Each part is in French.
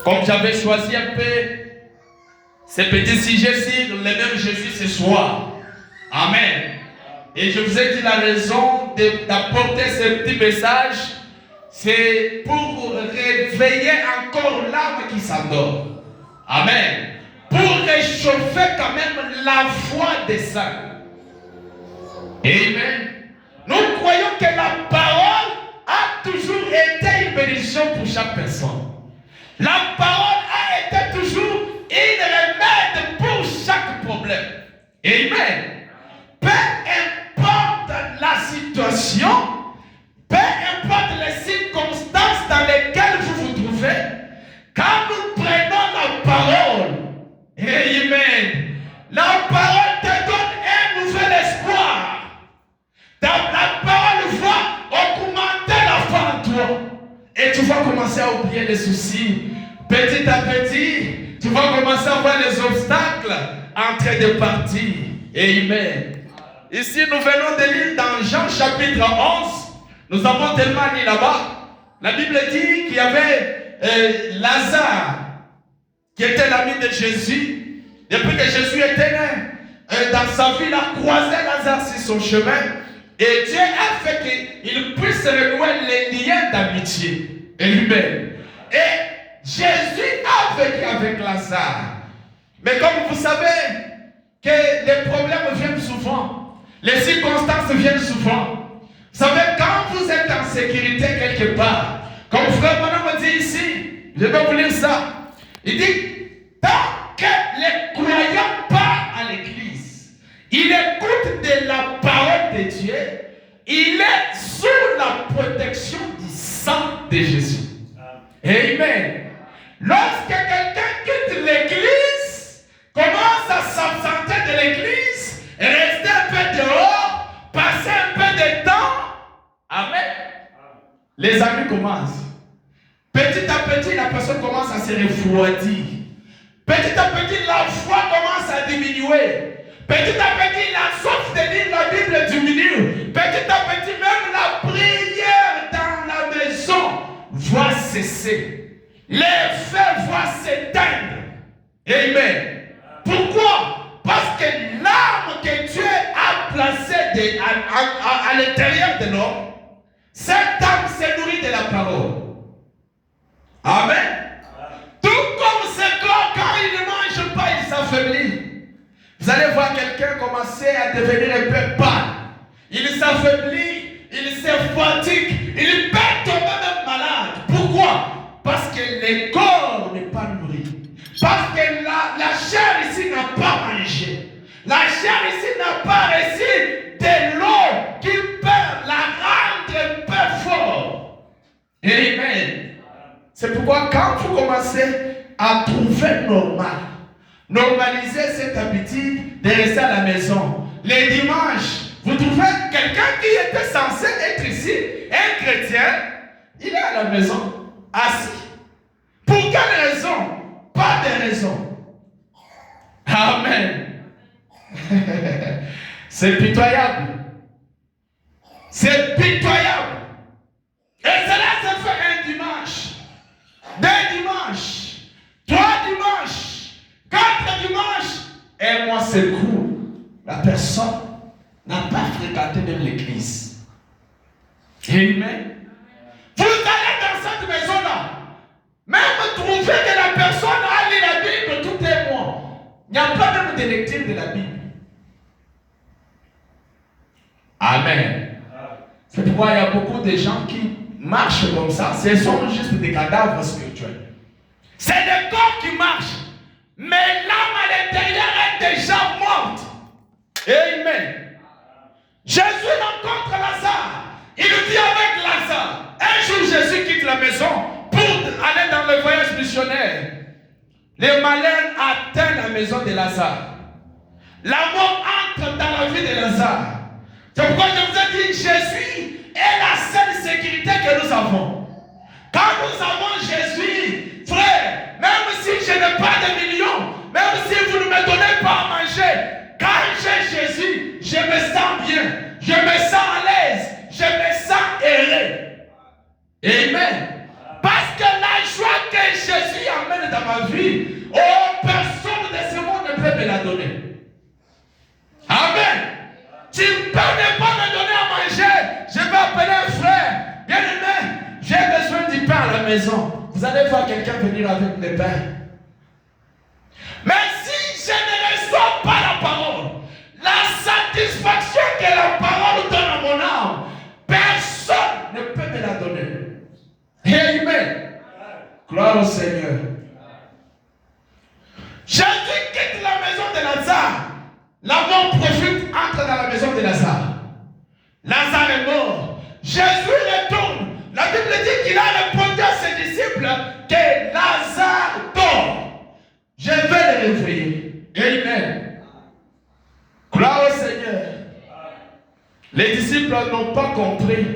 Comme j'avais choisi un peu ces petits sujets sur le même Jésus ce soir. Amen. Et je vous ai dit la raison d'apporter ce petit message, c'est pour réveiller encore l'âme qui s'endort. Amen. Pour réchauffer quand même la foi des saints. Amen. Nous croyons que la parole a toujours été une bénédiction pour chaque personne. La parole a été toujours une remède pour chaque problème. Amen. Peu importe la situation, peu importe les circonstances dans lesquelles vous vous trouvez, quand nous prenons la parole, amen, la parole te donne un nouvel espoir. La parole va augmenter la foi en toi. Et tu vas commencer à oublier les soucis. Petit à petit, tu vas commencer à voir les obstacles en train de partir. Amen. Ici, nous venons de lire dans Jean chapitre 11. Nous avons tellement lu là-bas. La Bible dit qu'il y avait Lazare, qui était l'ami de Jésus. Depuis que Jésus était né, dans sa vie, il a croisé Lazare sur son chemin. Et Dieu a fait qu'il puisse renouer les liens d'amitié. Amen. Et Jésus a vécu avec Lazare. Mais comme vous savez que les problèmes viennent souvent, les circonstances viennent souvent. Vous savez, quand vous êtes en sécurité quelque part, comme frère Manon me dit ici, je vais vous lire ça. Il dit, tant que les croyants partent à l'église, il écoute de la parole de Dieu, il est sous la protection du sang de Jésus. Amen. Lorsque quelqu'un quitte l'église, commence à s'absenter de l'église, rester un peu dehors, passer un peu de temps, amen, les amis commencent. Petit à petit, la personne commence à se refroidir. Petit à petit, la foi commence à diminuer. Petit à petit, la soif de lire la Bible diminue. Petit à petit, même la prière dans la maison va cesser. Les feux vont s'éteindre. Amen. Pourquoi? Parce que l'âme que Dieu a placée à l'intérieur de l'homme, cette âme se nourrit de la parole. Amen. Tout comme ce corps, quand il ne mange pas, il s'affaiblit. Vous allez voir quelqu'un commencer à devenir un peu pâle. Il s'affaiblit, il se fatigue, il peut tomber même malade. Pourquoi? Parce que le corps n'est pas nourri. Parce que la chair ici n'a pas mangé. La chair ici n'a pas reçu de l'eau qui peut la rendre un peu fort. Amen. C'est pourquoi quand vous commencez à trouver normal, normaliser cette habitude de rester à la maison, les dimanches, vous trouvez quelqu'un qui était censé être ici, un chrétien, il est à la maison, assis. Pour quelle raison? Pas de raison. Amen. C'est pitoyable. C'est pitoyable. Et cela se fait un dimanche, 2 dimanches, 3 dimanches, 4 dimanches. Et moi, c'est court. La personne n'a pas fréquenté même l'église. Amen. Vous allez dans cette maison-là, même trouver que la personne a lu la Bible tout un mois. Il n'y a pas même de lecture de la Bible. Amen. C'est pourquoi il y a beaucoup de gens qui marchent comme ça. Ce sont juste des cadavres spirituels. C'est le corps qui marche. Mais l'âme à l'intérieur est déjà morte. Amen. Jésus rencontre Lazare. Il dit avec Lazare. Un jour, Jésus quitte la maison pour aller dans le voyage missionnaire. Le malheur atteint la maison de Lazare. La mort entre dans la vie de Lazare. C'est pourquoi je vous ai dit, Jésus est la seule sécurité que nous avons. Quand nous avons Jésus, frère, même si je n'ai pas de millions, même si vous ne me donnez pas à manger, quand j'ai Jésus, je me sens bien, je me sens à l'aise, je me sens heureux. Amen. Parce que la joie que Jésus amène ma vie, oh, personne de ce monde ne peut me la donner. Amen. Tu ne peux pas me donner à manger. Je vais appeler un frère. Bien aimé, j'ai besoin du pain à la maison. Vous allez voir quelqu'un venir avec des pains. Mais si je ne reçois pas la parole, la satisfaction que la parole donne à mon âme, personne ne peut me la donner. Amen. Gloire au Seigneur. Jésus quitte la maison de Lazare. La mort prophète entre dans la maison de Lazare. Lazare est mort. Jésus retourne. La Bible dit qu'il a répondu à ses disciples que Lazare dort. Je vais le réveiller. Amen. Gloire au Seigneur. Les disciples n'ont pas compris.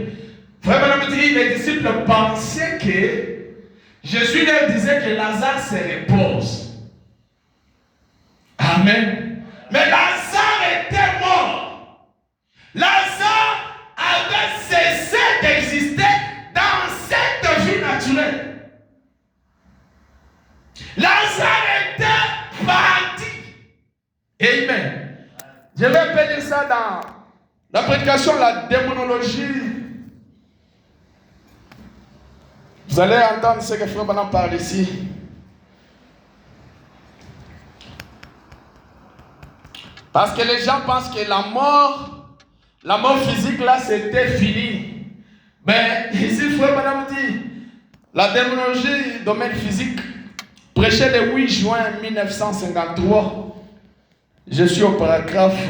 Vraiment, les disciples pensaient que Jésus leur disait que Lazare se repose. Amen. Mais Lazare était mort. Lazare avait cessé d'exister dans cette vie naturelle. Lazare était parti. Amen. Je vais appeler ça dans la prédication, la démonologie. Vous allez entendre ce que Frère Branham parle ici. Parce que les gens pensent que la mort physique là, c'était fini. Mais ici, Frère Branham dit, la démonologie, domaine physique, prêché le 8 juin 1953. Je suis au paragraphe.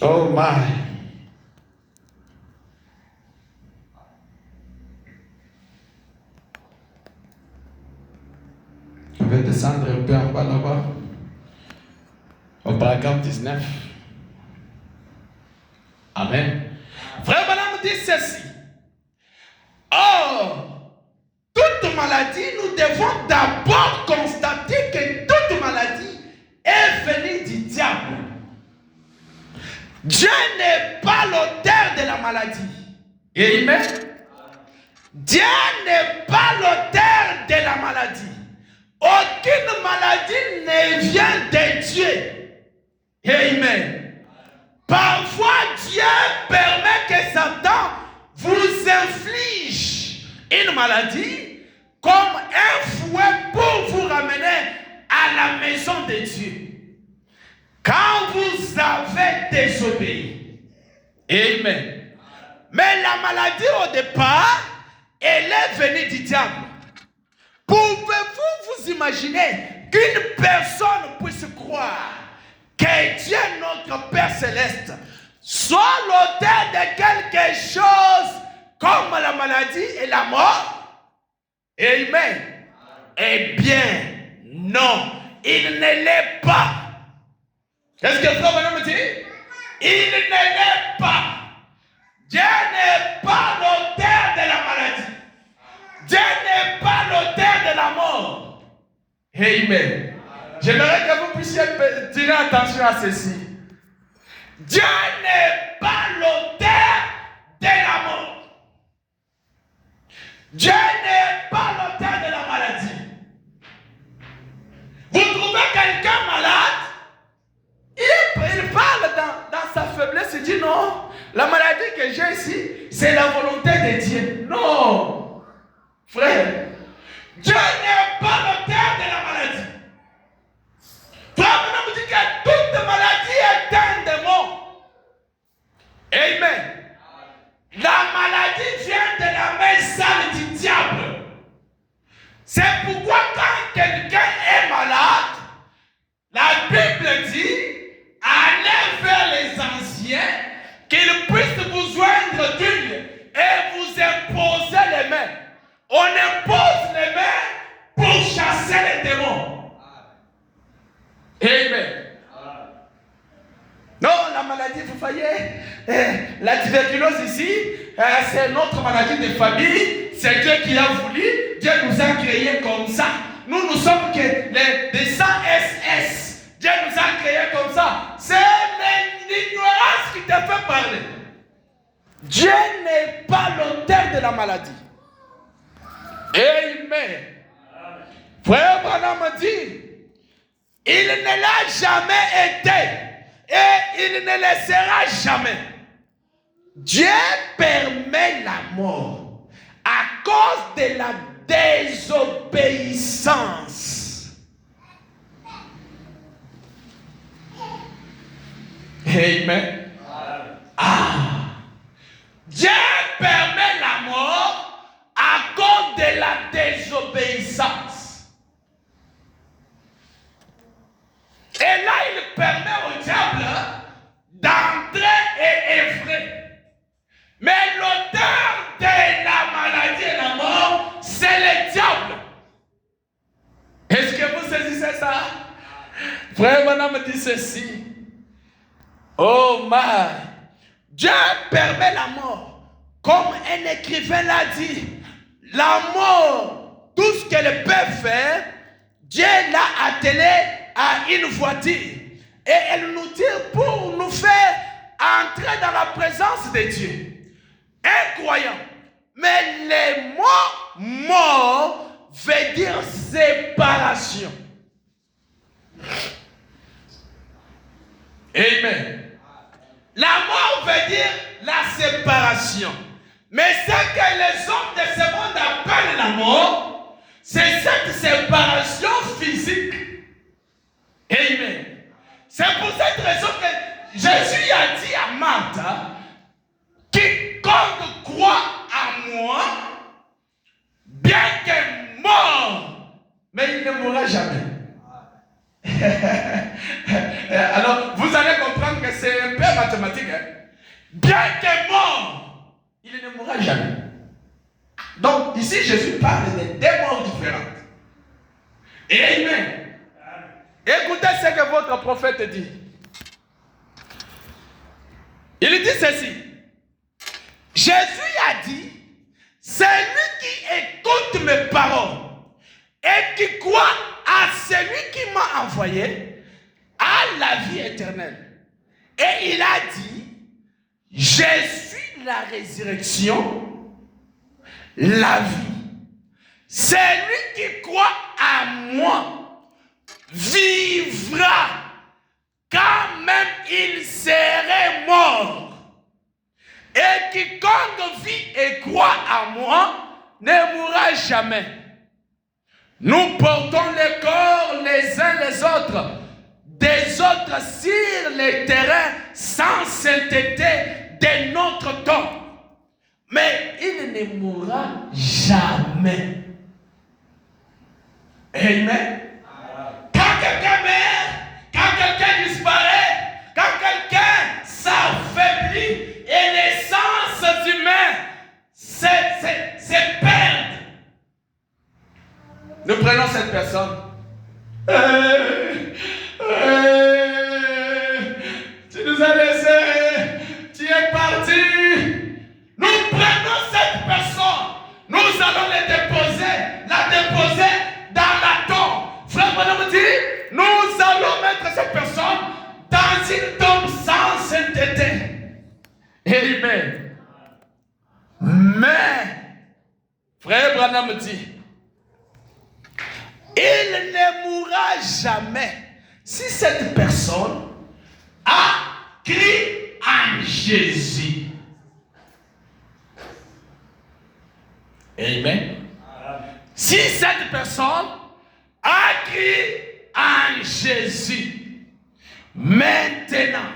Oh my. Je vais descendre un peu en bas là-bas. Au paragraphe 19. Amen. Frère Branham dit ceci. Or, toute maladie, nous devons d'abord constater que toute maladie est venue du diable. Dieu n'est pas l'auteur de la maladie. Amen. Dieu n'est pas l'auteur de la maladie. Aucune maladie ne vient de Dieu. Amen. Parfois, Dieu permet que Satan vous inflige une maladie comme un fouet pour vous ramener à la maison de Dieu. Quand vous avez désobéi. Amen. Mais la maladie au départ, elle est venue du diable. Pouvez-vous vous imaginer qu'une personne puisse croire que Dieu, notre Père Céleste, soit l'auteur de quelque chose comme la maladie et la mort? Amen. Eh bien, non, il ne l'est pas. Qu'est-ce que Frère Branham me dit? Il ne l'est pas. Dieu n'est pas l'auteur de la maladie. Dieu n'est pas l'auteur de la mort. Amen. J'aimerais que vous puissiez tirer attention à ceci. Dieu n'est pas l'auteur de la mort. Dieu n'est pas l'auteur de la maladie. Vous trouvez quelqu'un malade, il parle dans sa faiblesse, il dit non, la maladie que j'ai ici, c'est la volonté de Dieu. Non, frère, Dieu n'est pas l'auteur de la maladie. Frère, on me dit que toute maladie est un démon. Amen. La maladie vient de la main sale du diable. C'est pourquoi quand quelqu'un est malade, la Bible dit, allez vers les anciens, qu'ils puissent vous joindre d'huile et vous imposer les mains. On impose les mains pour chasser les démons. Amen. Non, la maladie, vous voyez, la tuberculose ici, c'est notre maladie de famille. C'est Dieu qui a voulu. Dieu nous a créés comme ça. Nous sommes que des sans SS. Dieu nous a créés comme ça. C'est l'ignorance qui te fait parler. Dieu n'est pas l'auteur de la maladie. Frère Branham dit, il ne l'a jamais été et il ne le sera jamais. Dieu permet la mort à cause de la désobéissance. Amen. Dieu permet la mort à cause de la désobéissance. Et là, il permet au diable d'entrer et effrayer. Mais l'auteur de la maladie et la mort, c'est le diable. Est-ce que vous saisissez ça? Frère Branham me dit ceci. Oh my! Dieu permet la mort. Comme un écrivain l'a dit, la mort, tout ce qu'elle peut faire, Dieu l'a attelé à une voiture. Et elle nous tire pour nous faire entrer dans la présence de Dieu. Incroyant. Mais les mots mort veut dire séparation. Amen. La mort veut dire la séparation. Mais ce que les hommes de ce monde appellent la mort, c'est cette séparation physique. Amen. C'est pour cette raison que Jésus a dit à Marthe, quiconque croit à moi, bien que mort, mais il ne mourra jamais. Alors, vous allez comprendre que c'est un peu mathématique. Hein? Bien que mort, il ne mourra jamais. Donc, ici, Jésus parle de deux morts différentes. Et amen. Écoutez ce que votre prophète dit. Il dit ceci. Jésus a dit, celui qui écoute mes paroles et qui croit à celui qui m'a envoyé a la vie éternelle. Et il a dit, je suis la résurrection, la vie. Celui qui croit à moi vivra quand même il serait mort. Et quiconque vit et croit à moi ne mourra jamais. Nous portons le corps les uns les autres, des autres sur les terrains sans sainteté de notre temps. Mais il ne mourra jamais. Amen. Quand quelqu'un meurt, quand quelqu'un disparaît, quand quelqu'un s'affaiblit, et l'essence humaine se perd. Nous prenons cette personne. Tu nous as laissé, tu es parti. Nous prenons cette personne. Nous allons la déposer dans la tombe. Frère Branham dit, nous allons mettre cette personne dans une tombe sans sainteté. Amen. Mais, frère Branham dit, il ne mourra jamais si cette personne a cru en Jésus. Amen. Si cette personne a cru en Jésus, maintenant,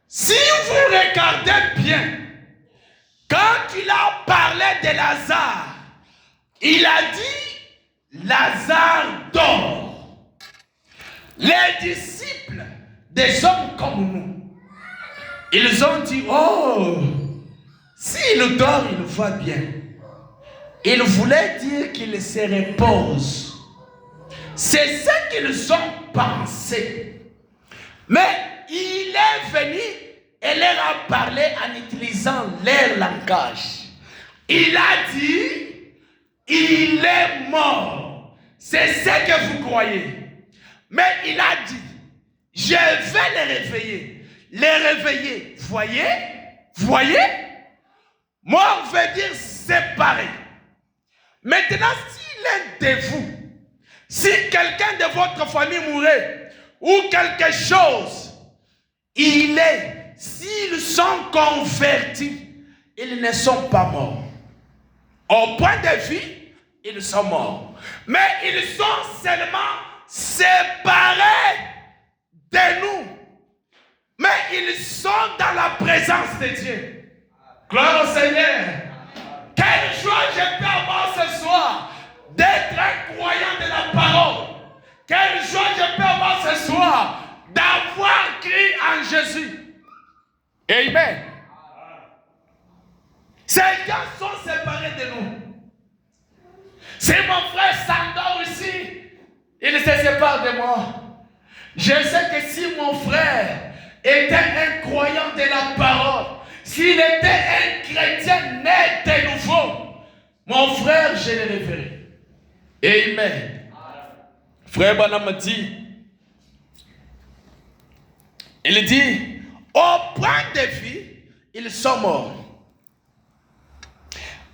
si vous regardez bien, quand il a parlé de Lazare, il a dit, Lazare dort. Les disciples des hommes comme nous, ils ont dit, oh, s'il dort, il va bien. Il voulait dire qu'il se repose. C'est ce qu'ils ont pensé. Mais il est venu et leur a parlé en utilisant leur langage. Il a dit, il est mort. C'est ce que vous croyez. Mais il a dit, je vais les réveiller. Les réveiller. Voyez? Mort veut dire séparé. Maintenant, s'il de vous, si quelqu'un de votre famille mourait, ou quelque chose, s'ils sont convertis, ils ne sont pas morts. Au point de vue, ils sont morts. Mais ils sont seulement séparés de nous. Mais ils sont dans la présence de Dieu. Gloire au Seigneur. Quelle joie je peux avoir ce soir d'être un croyant de la parole. Quelle joie je peux avoir ce soir d'avoir cru en Jésus. Amen. Ces gens sont séparés de nous. Si mon frère s'endort ici, il se sépare de moi. Je sais que si mon frère était un croyant de la parole, s'il était un chrétien né de nouveau, mon frère, je le reverrai. Amen. Frère Branham dit, il dit, au point de vue, ils sont morts.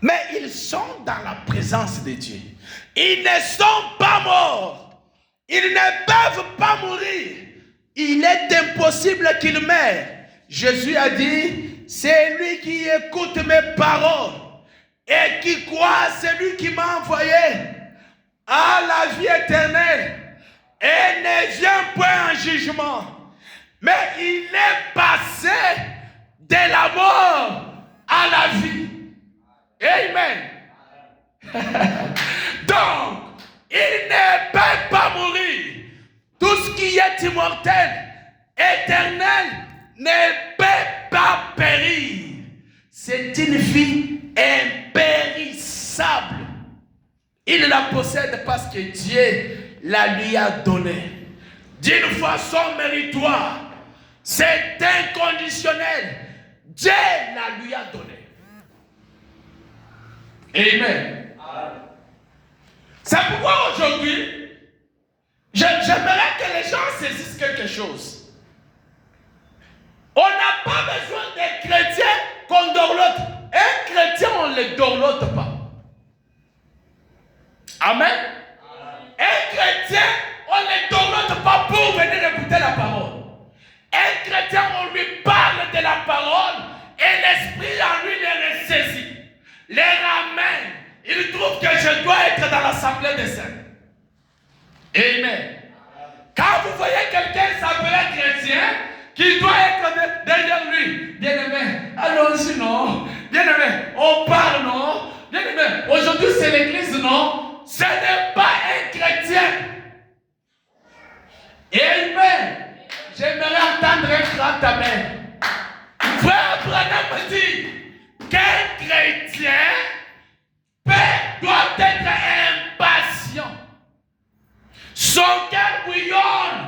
Mais ils sont dans la présence de Dieu. Ils ne sont pas morts. Ils ne peuvent pas mourir. Il est impossible qu'ils meurent. Jésus a dit, c'est lui qui écoute mes paroles et qui croit, c'est lui qui m'a envoyé à la vie éternelle et ne vient point en jugement. Mais il est passé de la mort à la vie. Amen. Donc, il ne peut pas mourir. Tout ce qui est immortel, éternel, ne peut pas périr. C'est une vie impérissable. Il la possède parce que Dieu la lui a donnée. D'une façon méritoire. C'est inconditionnel. Dieu la lui a donnée. Amen. C'est pourquoi aujourd'hui, j'aimerais que les gens saisissent quelque chose. On n'a pas besoin des chrétiens qu'on dorlote. Un chrétien, on ne le dorlote pas. Amen. Un chrétien, on ne le dorlote pas pour venir écouter la parole. Un chrétien, on lui parle de la parole et l'esprit en lui les ressaisit. Les ramène. Il trouve que je dois être dans l'assemblée des saints. Amen. Quand vous voyez quelqu'un s'appeler chrétien, qui doit être derrière lui, bien-aimé, allons-y, non? Bien-aimé, on parle, non? Bien-aimé, aujourd'hui c'est l'église, non? Ce n'est pas un chrétien. Amen. J'aimerais entendre un grand amen. Frère Branham me dit qu'un chrétien doit être impatient. Son cœur bouillonne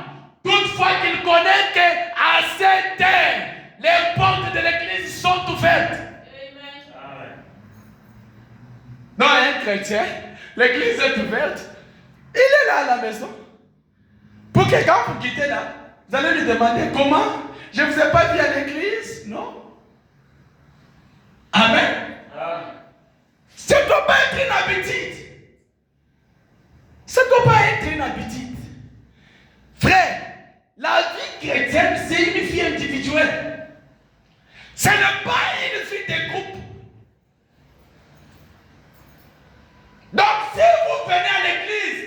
toutefois qu'il connaît qu'à cette heure, les portes de l'église sont ouvertes. Amen. Non, un chrétien, l'église est ouverte. Il est là à la maison. Pour que quand vous quittez là, vous allez lui demander comment? Je ne vous ai pas vu à l'église? Non. Amen. Ça ne doit pas être une habitude. Ça ne doit pas être une habitude. Frère, la vie chrétienne, c'est une vie individuelle. Ce n'est pas une vie de groupe. Donc, si vous venez à l'église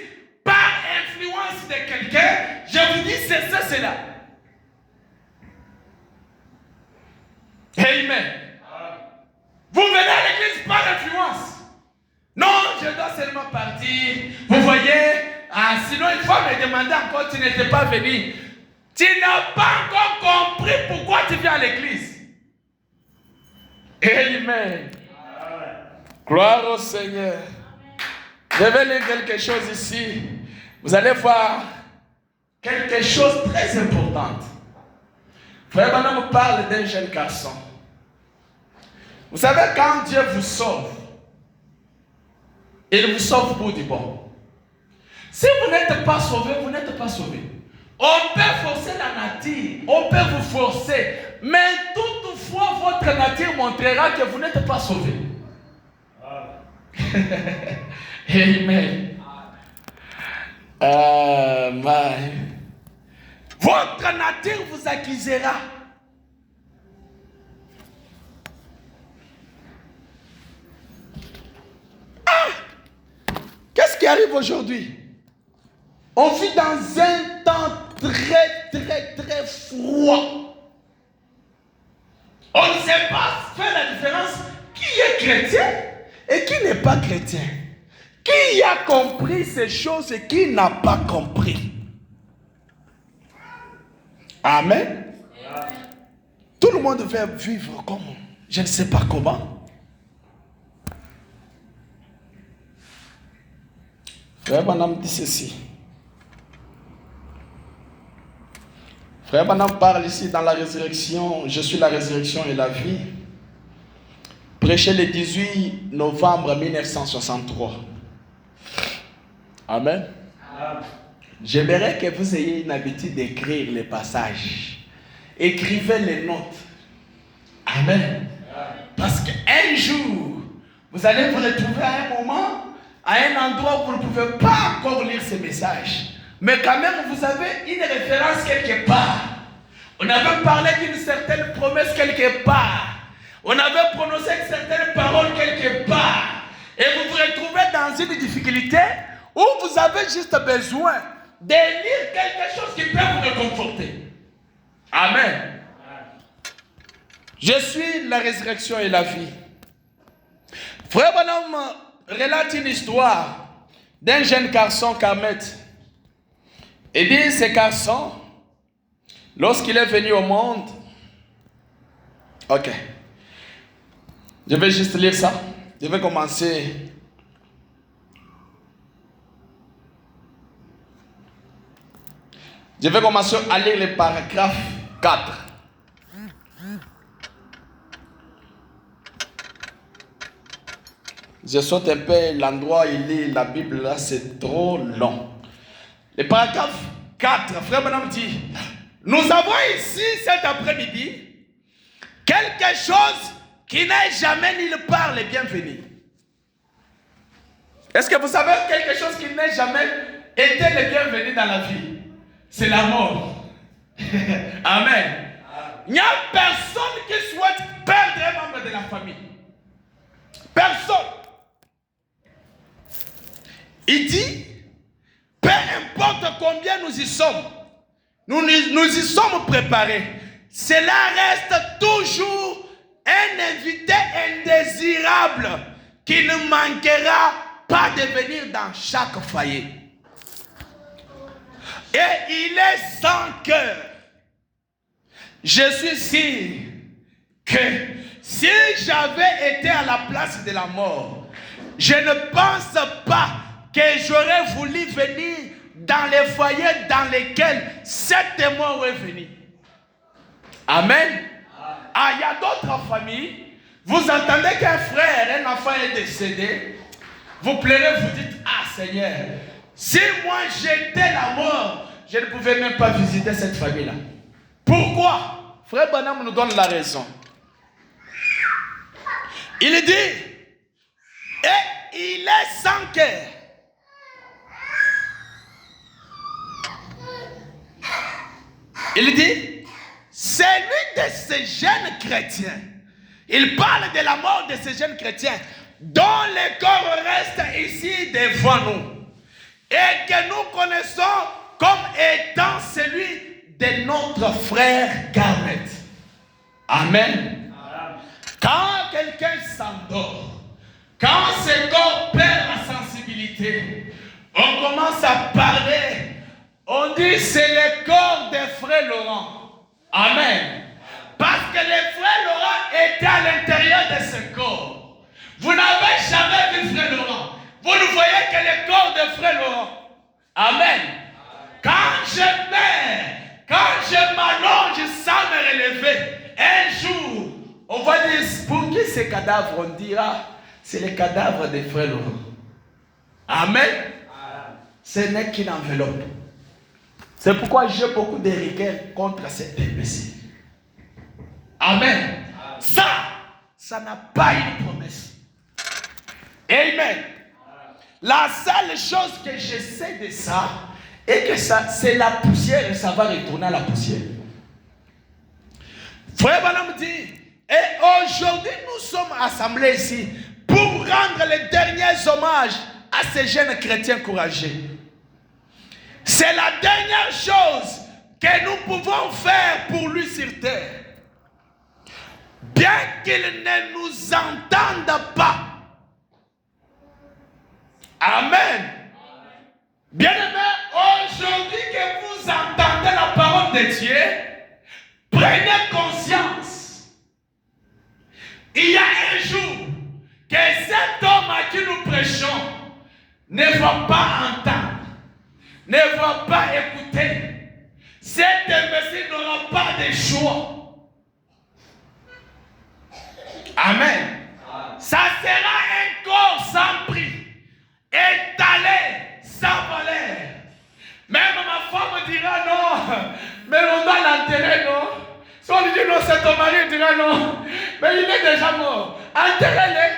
par influence de quelqu'un, je vous dis c'est ça, c'est là. Amen. Vous venez à l'église par influence. Non, je dois seulement partir. Vous voyez, sinon il faut me demander encore, tu n'étais pas venu. Tu n'as pas encore compris pourquoi tu viens à l'église. Amen. Gloire au Seigneur. Je vais lire quelque chose ici. Vous allez voir quelque chose de très important. Frère Branham me parle d'un jeune garçon. Vous savez, quand Dieu vous sauve, il vous sauve pour du bon. Si vous n'êtes pas sauvé, vous n'êtes pas sauvé. On peut forcer la nature, on peut vous forcer, mais toutefois votre nature montrera que vous n'êtes pas sauvé. Amen. Votre nature vous accusera. Qu'est-ce qui arrive aujourd'hui? On vit dans un temps très froid. On ne sait pas faire la différence qui est chrétien et qui n'est pas chrétien. Qui a compris ces choses et qui n'a pas compris. Amen. Tout le monde veut vivre comme je ne sais pas comment. Frère Branham dit ceci. Frère Branham parle ici dans la résurrection. Je suis la résurrection et la vie. Prêché le 18 novembre 1963. Amen. J'aimerais que vous ayez une habitude d'écrire les passages. Écrivez les notes. Amen. Parce qu'un jour, vous allez vous retrouver à un moment, à un endroit où vous ne pouvez pas encore lire ces messages. Mais quand même, vous avez une référence quelque part. On avait parlé d'une certaine promesse quelque part. On avait prononcé une certaine parole quelque part. Et vous vous retrouvez dans une difficulté où vous avez juste besoin de lire quelque chose qui peut vous réconforter. Amen. Je suis la résurrection et la vie. Frère Branham relate une histoire d'un jeune garçon Carmet. Il dit, ce garçon, lorsqu'il est venu au monde, ok, je vais juste lire ça. Je vais commencer. Je vais commencer à lire le paragraphe 4. Je saute un peu l'endroit où il lit la Bible, là, c'est trop long. Le paragraphe 4, frère Branham dit, nous avons ici cet après-midi quelque chose qui n'est jamais nulle part le bienvenu. Est-ce que vous savez quelque chose qui n'est jamais été le bienvenu dans la vie? C'est la mort. Amen. Il n'y a personne qui souhaite perdre un membre de la famille. Personne. Il dit, peu importe combien nous y sommes, nous y sommes préparés. Cela reste toujours un invité indésirable qui ne manquera pas de venir dans chaque foyer. Et il est sans cœur. Je suis sûr que si j'avais été à la place de la mort, je ne pense pas que j'aurais voulu venir dans les foyers dans lesquels cette mort est venue. Amen. Ah, il y a d'autres familles. Vous entendez qu'un frère, un enfant est décédé. Vous pleurez, vous dites, ah Seigneur, si moi j'étais la mort, je ne pouvais même pas visiter cette famille-là. Pourquoi? Frère Branham nous donne la raison. Il dit, et il est sans cœur. Il dit, c'est lui de ces jeunes chrétiens. Il parle de la mort de ces jeunes chrétiens dont le corps reste ici devant nous et que nous connaissons comme étant celui de notre frère Carmet. Amen. Quand quelqu'un s'endort, quand ce corps perd la sensibilité, on commence à parler. On dit c'est le corps des frères Laurent. Amen. Parce que les frères Laurent étaient à l'intérieur de ce corps. Vous n'avez jamais vu frère Laurent. Vous ne voyez que le corps de frère Laurent. Amen. Quand je meurs, quand je m'allonge sans me relever, un jour, on va dire, pour qui ces cadavres? On dira, c'est le cadavre des frères Laurent. Amen. Ce n'est qu'une enveloppe. C'est pourquoi j'ai beaucoup de rigueur contre cet imbécile. Amen. Ça n'a pas une promesse. Amen. La seule chose que je sais de ça, et que ça, c'est la poussière et ça va retourner à la poussière. Frère Branham dit, et aujourd'hui nous sommes assemblés ici pour rendre les derniers hommages à ces jeunes chrétiens courageux. C'est la dernière chose que nous pouvons faire pour lui sur terre. Bien qu'il ne nous entende pas. Amen. Bien-aimés, aujourd'hui que vous entendez la parole de Dieu, prenez conscience. Il y a un jour que cet homme à qui nous prêchons ne va pas entendre, ne va pas écouter. Cet imbécile n'aura pas de choix. Amen. Ça sera un corps sans prix, étalé, sans valeur. Même ma femme dira non, mais on doit l'enterrer, non? Si on lui dit non, c'est ton mari, il dira non, mais il est déjà mort. Enterrez-le.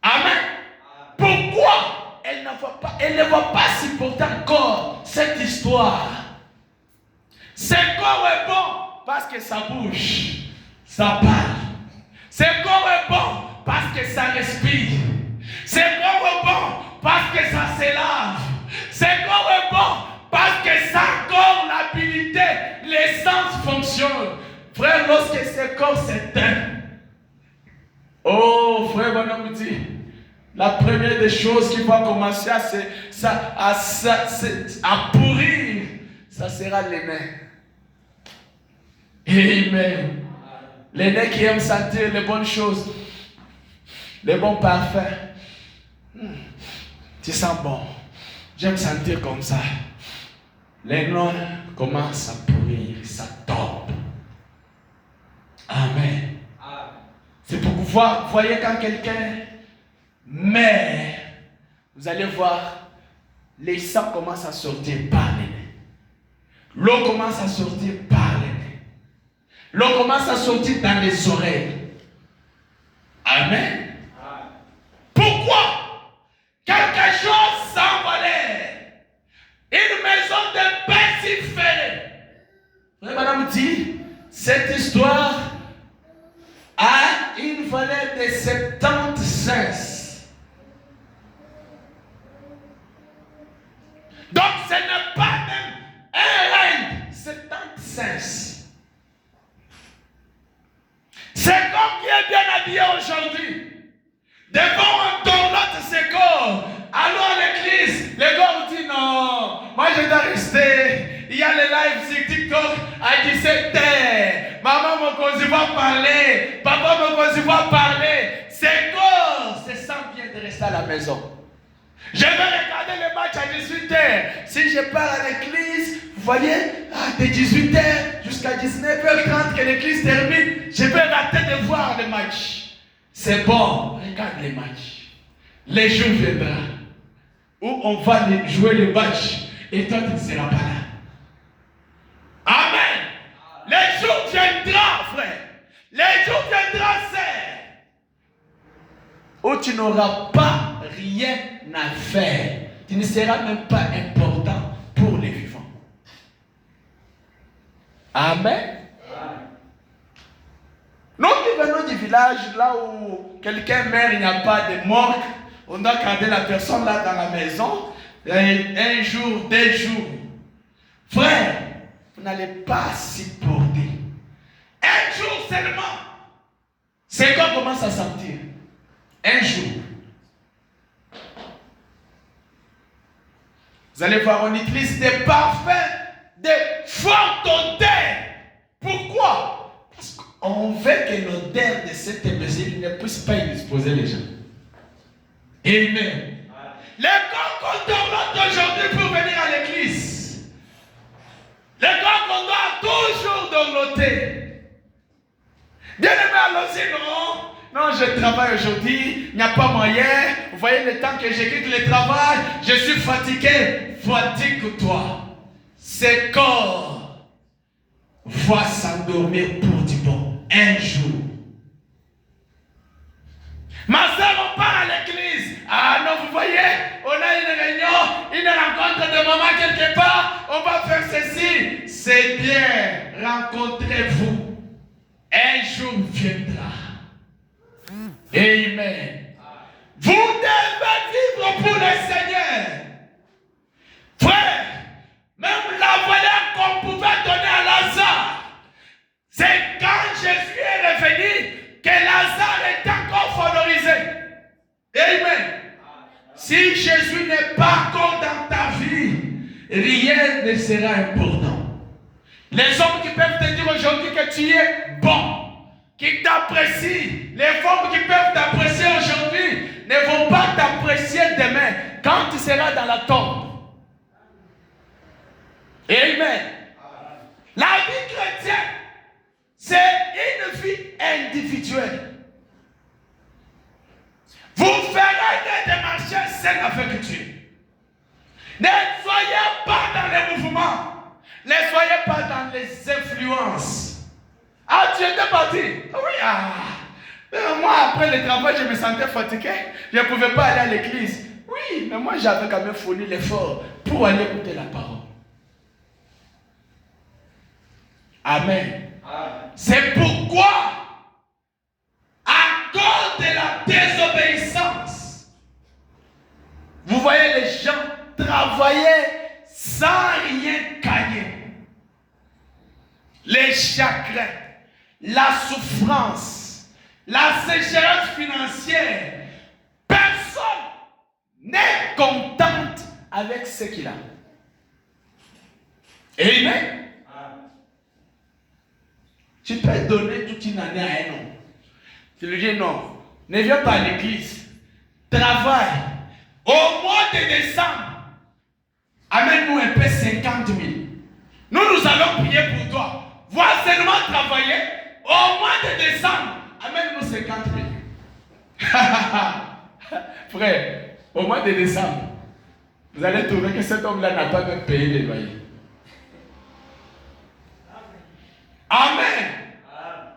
Amen. Pourquoi elle ne va pas supporter encore cette histoire? Ce corps est bon parce que ça bouge, ça parle. Ce corps est bon parce que ça respire. Ce corps est bon parce que ça se lave. Ce corps est bon parce que ça a encore l'habilité, les sens fonctionnent. Frère, lorsque ce corps s'éteint, oh frère Branham dit, la première des choses qui va commencer à pourrir, ça sera les mains. Amen. Les nez qui aiment sentir les bonnes choses, les bons parfums. Tu sens bon. J'aime sentir comme ça. Les noix commencent à pourrir, ça tombe. Amen. C'est pour vous voir, vous voyez quand quelqu'un meurt, vous allez voir, les sangs commencent à sortir par les nez. L'eau commence à sortir par les nez. L'eau commence à sortir dans les oreilles. Amen. Pourquoi? Quelque chose sans valeur. Une maison de pain si ferrée. Madame dit, cette histoire a une valeur de 76. Donc ce n'est pas même un règne, 76. C'est comme qui est bien habillé aujourd'hui. Devant un tournante ses corps. Allons à l'église. Les gars vous disent non. Moi je dois rester. Il y a les lives sur TikTok à 17h. Maman me cause va parler. Papa me cause va parler. Ses corps se sentent bien de rester à la maison. Je vais regarder le match à 18h. Si je pars à l'église, vous voyez, de 18h jusqu'à 19h30 que l'église termine, je vais rater de voir le match. C'est bon, regarde les matchs. Les jours viendront où on va jouer le match et toi tu ne seras pas là. Amen. Les jours viendront, frère. Les jours viendront, sœur, où tu n'auras pas rien à faire. Tu ne seras même pas important pour les vivants. Amen. Nous qui venons du village, là où quelqu'un meurt, il n'y a pas de morgue, on doit garder la personne là dans la maison, un jour, 2 jours. Frère, vous n'allez pas supporter. Un jour seulement, c'est qu'on commence à sentir. Un jour. Vous allez voir, on utilise des parfums de forte odeur. Pourquoi? Parce qu'on veut que l'odeur de cette imbécile ne puisse pas indisposer les gens. Amen. Les corps qu'on doit aujourd'hui pour venir à l'église. Les corps qu'on doit toujours dorloter. Bien aimé, allons-y, non? Non, je travaille aujourd'hui, il n'y a pas moyen. Vous voyez le temps que j'ai quitté le travail, je suis fatigué. Fatigue-toi. Ce corps va s'endormir pour du bon. Un jour. Ma soeur, on part à l'église. Ah non, vous voyez, on a une réunion, une rencontre de maman quelque part, on va faire ceci. C'est bien, rencontrez-vous. Un jour viendra. Amen. Vous devez vivre pour le Seigneur. Frère, même la valeur qu'on pouvait donner à Lazare, c'est quand Jésus est revenu que Lazare est encore valorisé. Amen. Si Jésus n'est pas encore dans ta vie, rien ne sera important. Les hommes qui peuvent te dire aujourd'hui que tu es bon, qui t'apprécient, les femmes qui peuvent t'apprécier aujourd'hui, ne vont pas t'apprécier demain quand tu seras dans la tombe. Amen. La vie chrétienne, c'est une vie individuelle. Vous ferez des démarches saines avec Dieu. Ne soyez pas dans les mouvements. Ne soyez pas dans les influences. Ah, tu étais parti? Oui, moi, après le travail, je me sentais fatigué. Je ne pouvais pas aller à l'église. Oui, mais moi, j'avais quand même fourni l'effort pour aller écouter la parole. Amen. C'est pourquoi, à cause de la désobéissance, vous voyez les gens travailler sans rien gagner. Les chagrins, la souffrance, la sécheresse financière, personne n'est contente avec ce qu'il a. Amen. Tu peux donner toute une année à un homme. Tu lui dis non, ne viens pas à l'église. Travaille. Au mois de décembre, amène-nous un peu 50 000. Nous allons prier pour toi. Vois seulement travailler. Au mois de décembre, amène-nous 50 000. Frère, au mois de décembre, vous allez trouver que cet homme-là n'a pas même payé les loyers. Amen.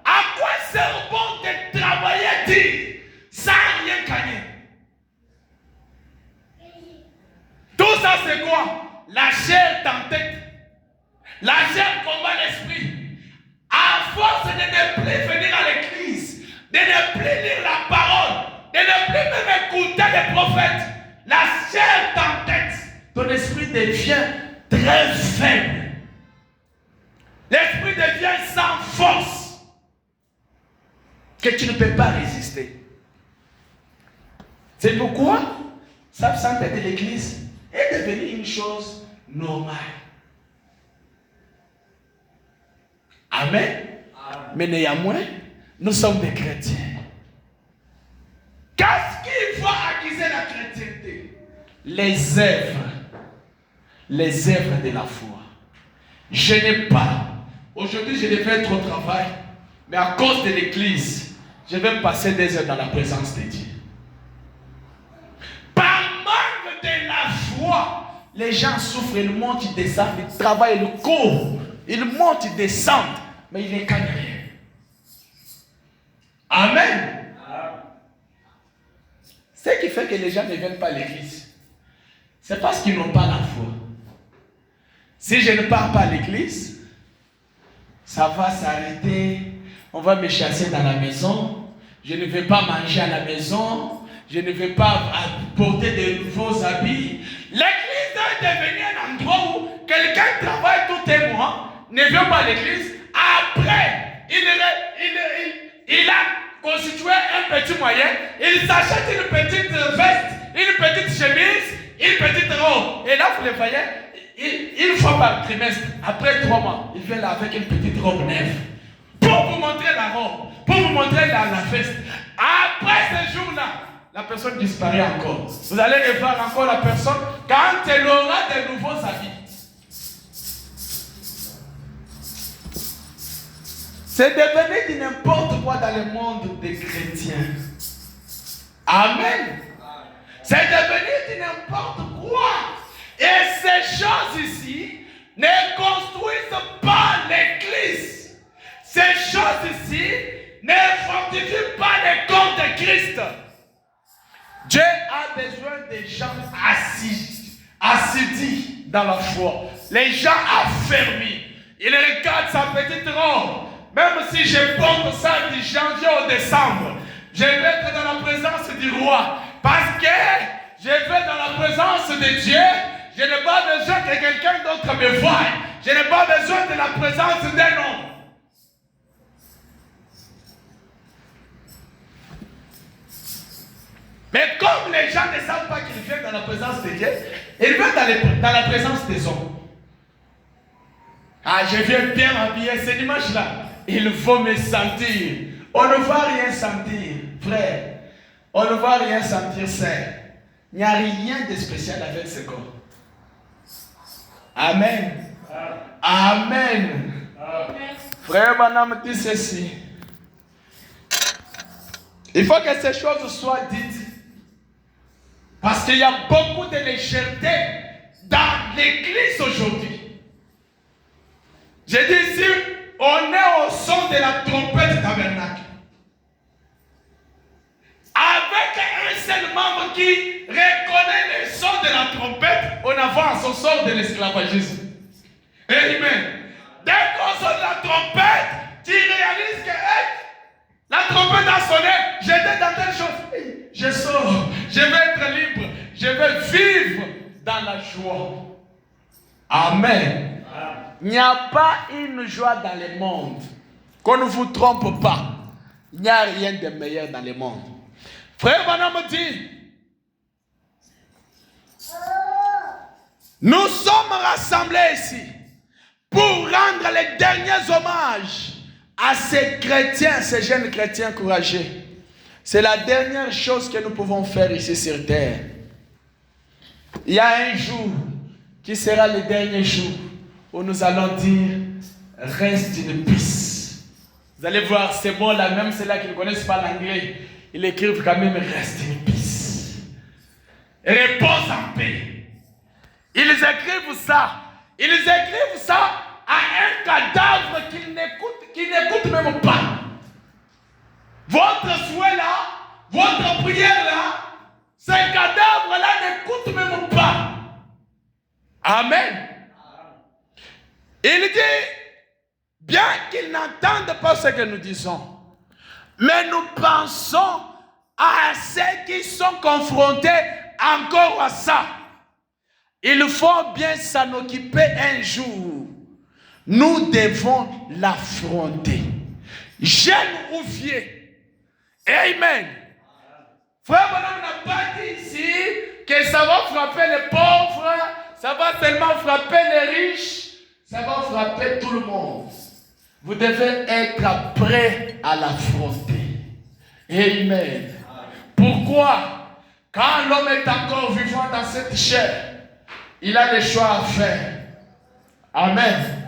À quoi sert bon de travailler sans rien gagner? Tout ça c'est quoi? La chair t'entête. La chair combat l'esprit. À force de ne plus venir à l'église, de ne plus lire la parole, de ne plus même écouter les prophètes, la chair t'entête. Ton esprit devient très faible. L'esprit devient sans force, que tu ne peux pas résister. C'est pourquoi s'absenter de l'église est devenu une chose normale. Amen. Mais néanmoins, nous sommes des chrétiens. Qu'est-ce qu'il faut accuser la chrétienté? Les œuvres de la foi. Je n'ai pas. Aujourd'hui, je devais être au travail, mais à cause de l'église, je vais passer des heures dans la présence de Dieu. Par manque de la foi, les gens souffrent, ils montent, ils descendent, ils travaillent, ils courent, ils montent, ils descendent, mais ils ne gagnent rien. Amen. Ce qui fait que les gens ne viennent pas à l'église, c'est parce qu'ils n'ont pas la foi. Si je ne pars pas à l'église, ça va s'arrêter, on va me chasser dans la maison, je ne vais pas manger à la maison, je ne vais pas porter de nouveaux habits. L'église est devenue un endroit où quelqu'un travaille tout un mois, ne vient pas à l'église, après, il a constitué un petit moyen, il s'achète une petite veste, une petite chemise, une petite robe. Et là, vous le voyez, une fois par trimestre, après 3 mois, il vient là avec une petite robe neuve. Pour vous montrer la robe, pour vous montrer la veste. Après ce jour-là, la personne disparaît encore. Vous allez revoir encore la personne quand elle aura de nouveaux habits. C'est devenu du n'importe quoi dans le monde des chrétiens. Amen. C'est devenu du n'importe quoi. Et ces choses ici ne construisent pas l'église. Ces choses ici ne fortifient pas le corps de Christ. Dieu a besoin de gens assis assidus dans la foi, les gens affermis. Ils regardent sa petite robe. Même si je porte ça du janvier au décembre, je vais être dans la présence du roi. Parce que je vais dans la présence de Dieu. Je n'ai pas besoin que quelqu'un d'autre me voie. Je n'ai pas besoin de la présence d'un homme. Mais comme les gens ne savent pas qu'ils viennent dans la présence de Dieu, ils viennent dans la présence des hommes. Ah, je viens bien m'habiller, c'est l'image-là. Il faut me sentir. On ne va rien sentir, frère. On ne va rien sentir, sœur. Il n'y a rien de spécial avec ce corps. Amen. Amen. Frère Branham dit ceci. Il faut que ces choses soient dites. Parce qu'il y a beaucoup de légèreté dans l'église aujourd'hui. J'ai dit ici, on est au son de la trompette tabernacle. Avec un seul membre qui reconnaît le son de la trompette, on avance au sort de l'esclavagisme. Amen. Dès qu'on sonne la trompette, tu réalises que la trompette a sonné, j'étais dans telle chose. Je sors, je vais être libre, je vais vivre dans la joie. Amen. Il n'y a pas une joie dans le monde. Qu'on ne vous trompe pas. Il n'y a rien de meilleur dans le monde. Frère Branham me dit, nous sommes rassemblés ici pour rendre les derniers hommages à ces chrétiens, ces jeunes chrétiens courageux. C'est la dernière chose que nous pouvons faire ici sur terre. Il y a un jour qui sera le dernier jour où nous allons dire reste in peace. Vous allez voir ces mots-là, même ceux-là qui ne connaissent pas l'anglais, ils écrivent quand même reste in peace. Repose en paix. Ils écrivent ça. Ils écrivent ça à un cadavre qui n'écoute même pas. Votre souhait là, votre prière là, ce cadavre là n'écoute même pas. Amen. Il dit, bien qu'ils n'entendent pas ce que nous disons, mais nous pensons à ceux qui sont confrontés encore à ça. Il faut bien s'en occuper un jour. Nous devons l'affronter. Jeune ou vieux. Amen. Frère Branham n'a pas dit ici que ça va frapper les pauvres, ça va seulement frapper les riches, ça va frapper tout le monde. Vous devez être prêt à l'affronter. Amen. Pourquoi? Quand l'homme est encore vivant dans cette chair, il a des choix à faire. Amen.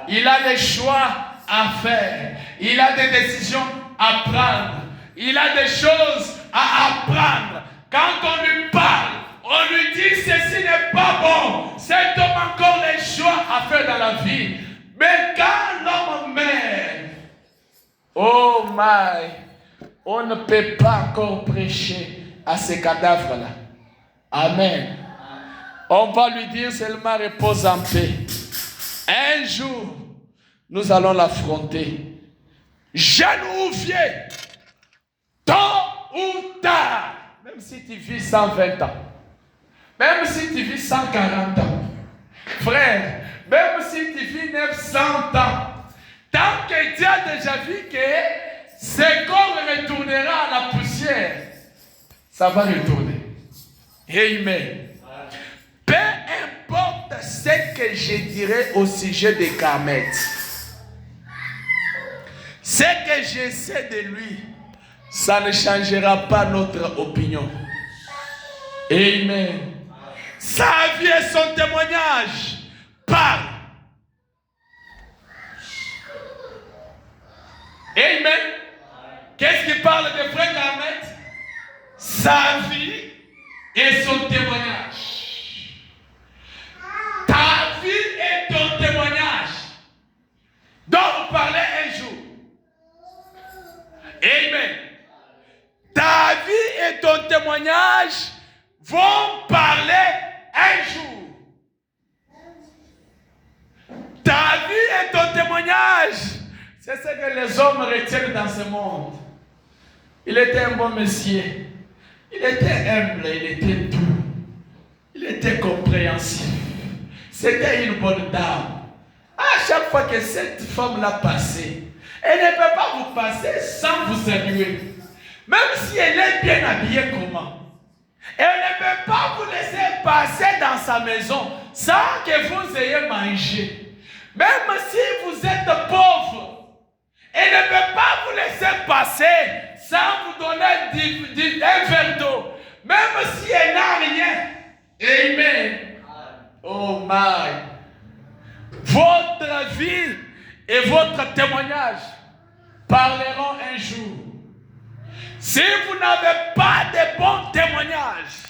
Il a des choix à faire. Il a des décisions à prendre. Il a des choses à apprendre. Quand on lui parle, on lui dit ceci n'est pas bon. Cet homme a encore des choix à faire dans la vie. Mais quand l'homme meurt, oh my, on ne peut pas encore prêcher à ces cadavres-là. Amen. On va lui dire seulement repose en paix. Un jour, nous allons l'affronter. Jeune ou vieux, tôt ou tard, même si tu vis 120 ans, même si tu vis 140 ans, frère, même si tu vis 900 ans, tant que Dieu a déjà vu que ce corps retournera à la poussière, ça va retourner. Amen. Peu importe ce que je dirais au sujet de Carmet, ce que je sais de lui, ça ne changera pas notre opinion. Amen. Sa vie et son témoignage parlent. Amen. Qu'est-ce qui parle de frère Carmet? Sa vie et son témoignage. Ta vie et ton témoignage doivent parler un jour. Amen. Ta vie et ton témoignage vont parler un jour. C'est ce que les hommes retiennent dans ce monde. Il était un bon monsieur. Il était humble, il était doux. Il était compréhensif. C'était une bonne dame. À chaque fois que cette femme-là passait, elle ne peut pas vous passer sans vous saluer. Même si elle est bien habillée comment. Elle ne peut pas vous laisser passer dans sa maison sans que vous ayez mangé. Même si vous êtes pauvre, elle ne peut pas vous laisser passer sans vous donner un verre d'eau. Même si elle n'a rien. Amen. Oh my. Votre vie et votre témoignage parleront un jour. Si vous n'avez pas de bons témoignages,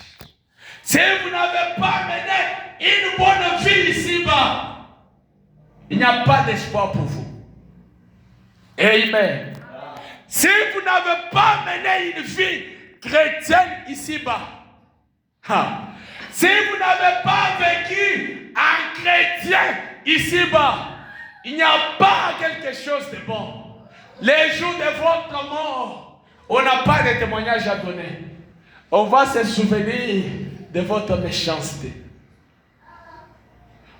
si vous n'avez pas mené une bonne vie ici-bas, il n'y a pas d'espoir pour vous. Amen. Si vous n'avez pas mené une vie chrétienne ici-bas, si vous n'avez pas vécu en chrétien ici-bas, il n'y a pas quelque chose de bon. Les jours de votre mort, on n'a pas de témoignage à donner. On va se souvenir de votre méchanceté.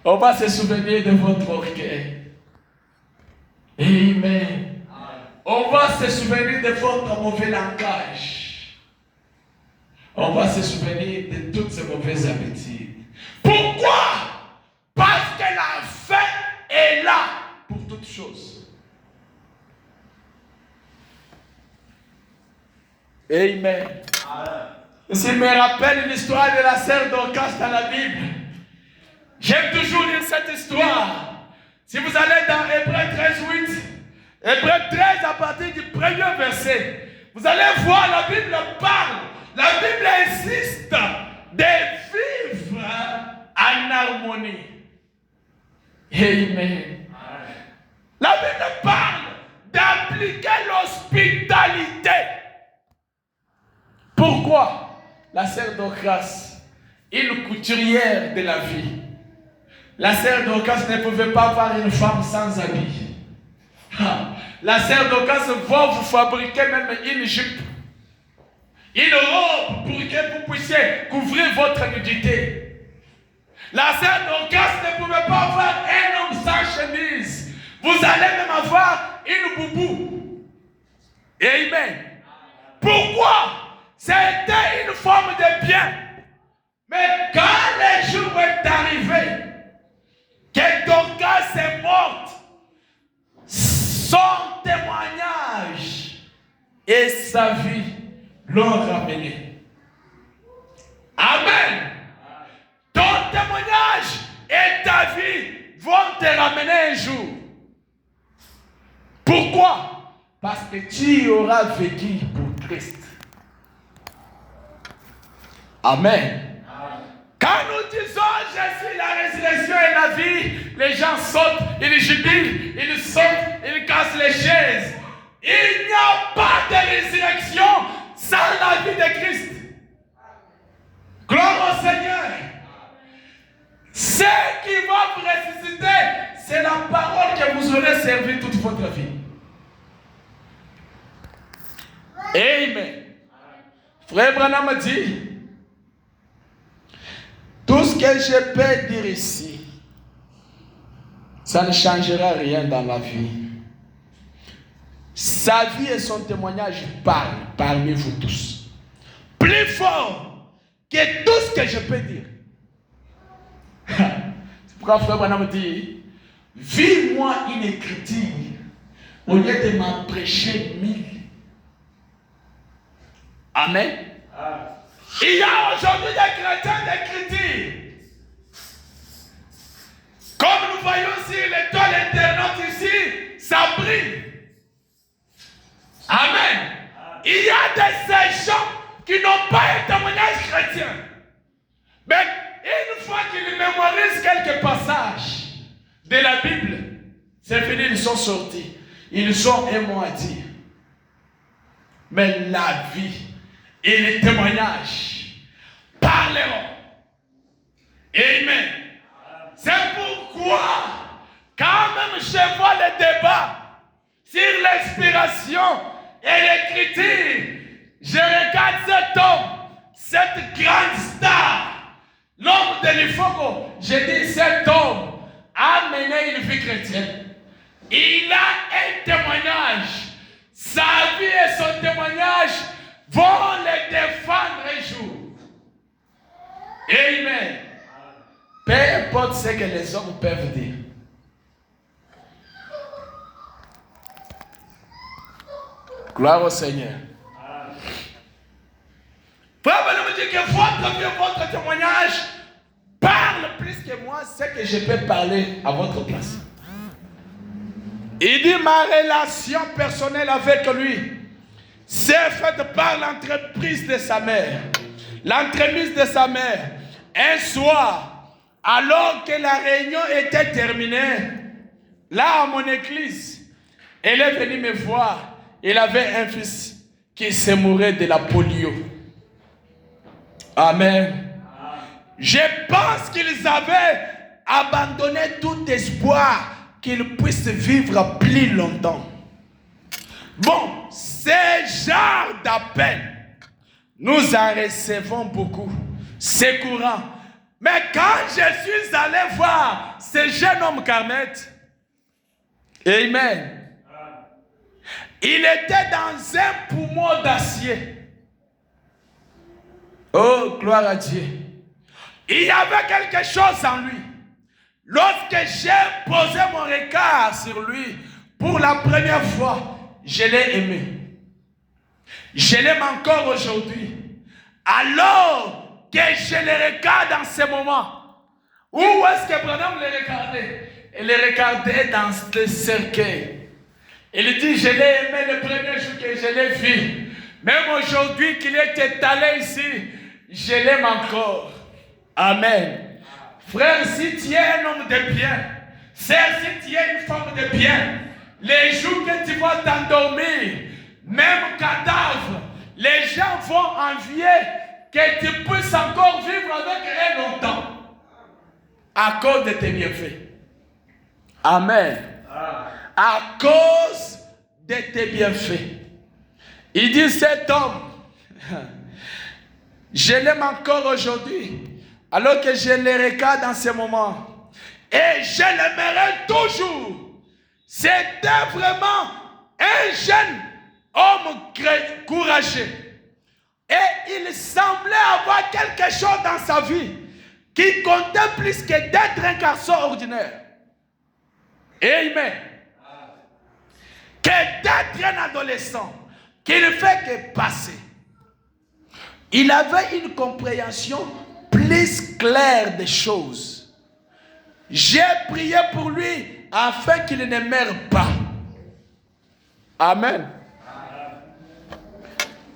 On va se souvenir de votre orgueil. Amen. On va se souvenir de votre mauvais langage. On va se souvenir de toutes ces mauvaises habitudes. Pourquoi? Parce que la fin est là pour toutes choses. Amen. Je me rappelle l'histoire de la sœur Dorcas dans la Bible. J'aime toujours lire cette histoire. Si vous allez dans Hébreux 13, 8, Hébreux 13 à partir du premier verset, vous allez voir, la Bible parle. La Bible insiste de vivre en harmonie. Amen. La Bible parle d'appliquer l'hospitalité. Pourquoi? La sœur Dorcas, une couturière de la vie. La sœur Dorcas ne pouvait pas avoir une femme sans habit. La sœur Dorcas va vous fabriquer même une jupe, une robe pour que vous puissiez couvrir votre nudité. La sœur Dorcas ne pouvait pas avoir un homme sans chemise. Vous allez même avoir une boubou. Amen. Pourquoi? C'était une forme de bien. Mais quand le jour est arrivé, que Dorcas est morte, son témoignage et sa vie l'ont ramené. Amen. Ton témoignage et ta vie vont te ramener un jour. Pourquoi? Parce que tu auras vécu pour Christ. Amen. Quand nous disons je suis la résurrection et la vie, les gens sautent, ils jubilent, ils sautent, ils cassent les chaises. Il n'y a pas de résurrection sans la vie de Christ. Gloire au Seigneur. Ce qui va vous ressusciter, c'est la parole que vous aurez servi toute votre vie. Amen. Frère Branham dit, tout ce que je peux dire ici, ça ne changera rien dans la vie. Sa vie et son témoignage parlent parmi vous tous. Plus fort que tout ce que je peux dire. C'est pourquoi frère Branham dit, vis-moi une écriture au lieu de m'en prêcher 1000. Amen. Il y a aujourd'hui des chrétiens d'écriture. Comme nous voyons sur l'étoile internaute ici, ça brille. Amen. Il y a des gens qui n'ont pas un témoignage chrétien. Mais une fois qu'ils mémorisent quelques passages de la Bible, c'est fini, ils sont sortis. Ils ont un mot à dire. Mais la vie et les témoignages parleront. Amen. C'est pourquoi, quand même je vois le débat, si révélation et l'écriture. Je regarde cet homme, cette grande star, l'homme de l'Ifogo. Je dis, cet homme a mené une vie chrétienne. Il a un témoignage. Sa vie et son témoignage vont le défendre un jour. Amen. Peu importe ce que les hommes peuvent dire. Gloire au Seigneur. Frère, me dit que votre vie, votre témoignage parle plus que moi, ce que je peux parler à votre place. Il dit, ma relation personnelle avec lui c'est faite par l'entreprise de sa mère. L'entremise de sa mère. Un soir, alors que la réunion était terminée, là à mon église, elle est venue me voir. Il avait un fils qui se mourait de la polio. Amen. Je pense qu'ils avaient abandonné tout espoir qu'il puisse vivre plus longtemps. Bon, ce genre d'appel, nous en recevons beaucoup. C'est courant. Mais quand je suis allé voir ce jeune homme Carmet, amen, il était dans un poumon d'acier. Oh, gloire à Dieu. Il y avait quelque chose en lui. Lorsque j'ai posé mon regard sur lui, pour la première fois, je l'ai aimé. Je l'aime encore aujourd'hui. Alors que je le regarde dans ce moment, où est-ce que Branham le regardait? Il le regardait dans le cercueil. Il dit, je l'ai aimé le premier jour que je l'ai vu. Même aujourd'hui qu'il est étalé ici, je l'aime encore. Amen. Frère, si tu es un homme de bien, sœur, si tu es une femme de bien, les jours que tu vas t'endormir, même cadavre, les gens vont envier que tu puisses encore vivre avec eux longtemps. À cause de tes bienfaits. Amen. À cause de tes bienfaits. Il dit, cet homme, je l'aime encore aujourd'hui, alors que je le regarde dans ce moment. Et je l'aimerai toujours. C'était vraiment un jeune homme courageux. Et il semblait avoir quelque chose dans sa vie qui comptait plus que d'être un garçon ordinaire. Amen. Que d'être un adolescent qui ne fait que passer. Il avait une compréhension plus claire des choses. J'ai prié pour lui afin qu'il ne meure pas. Amen.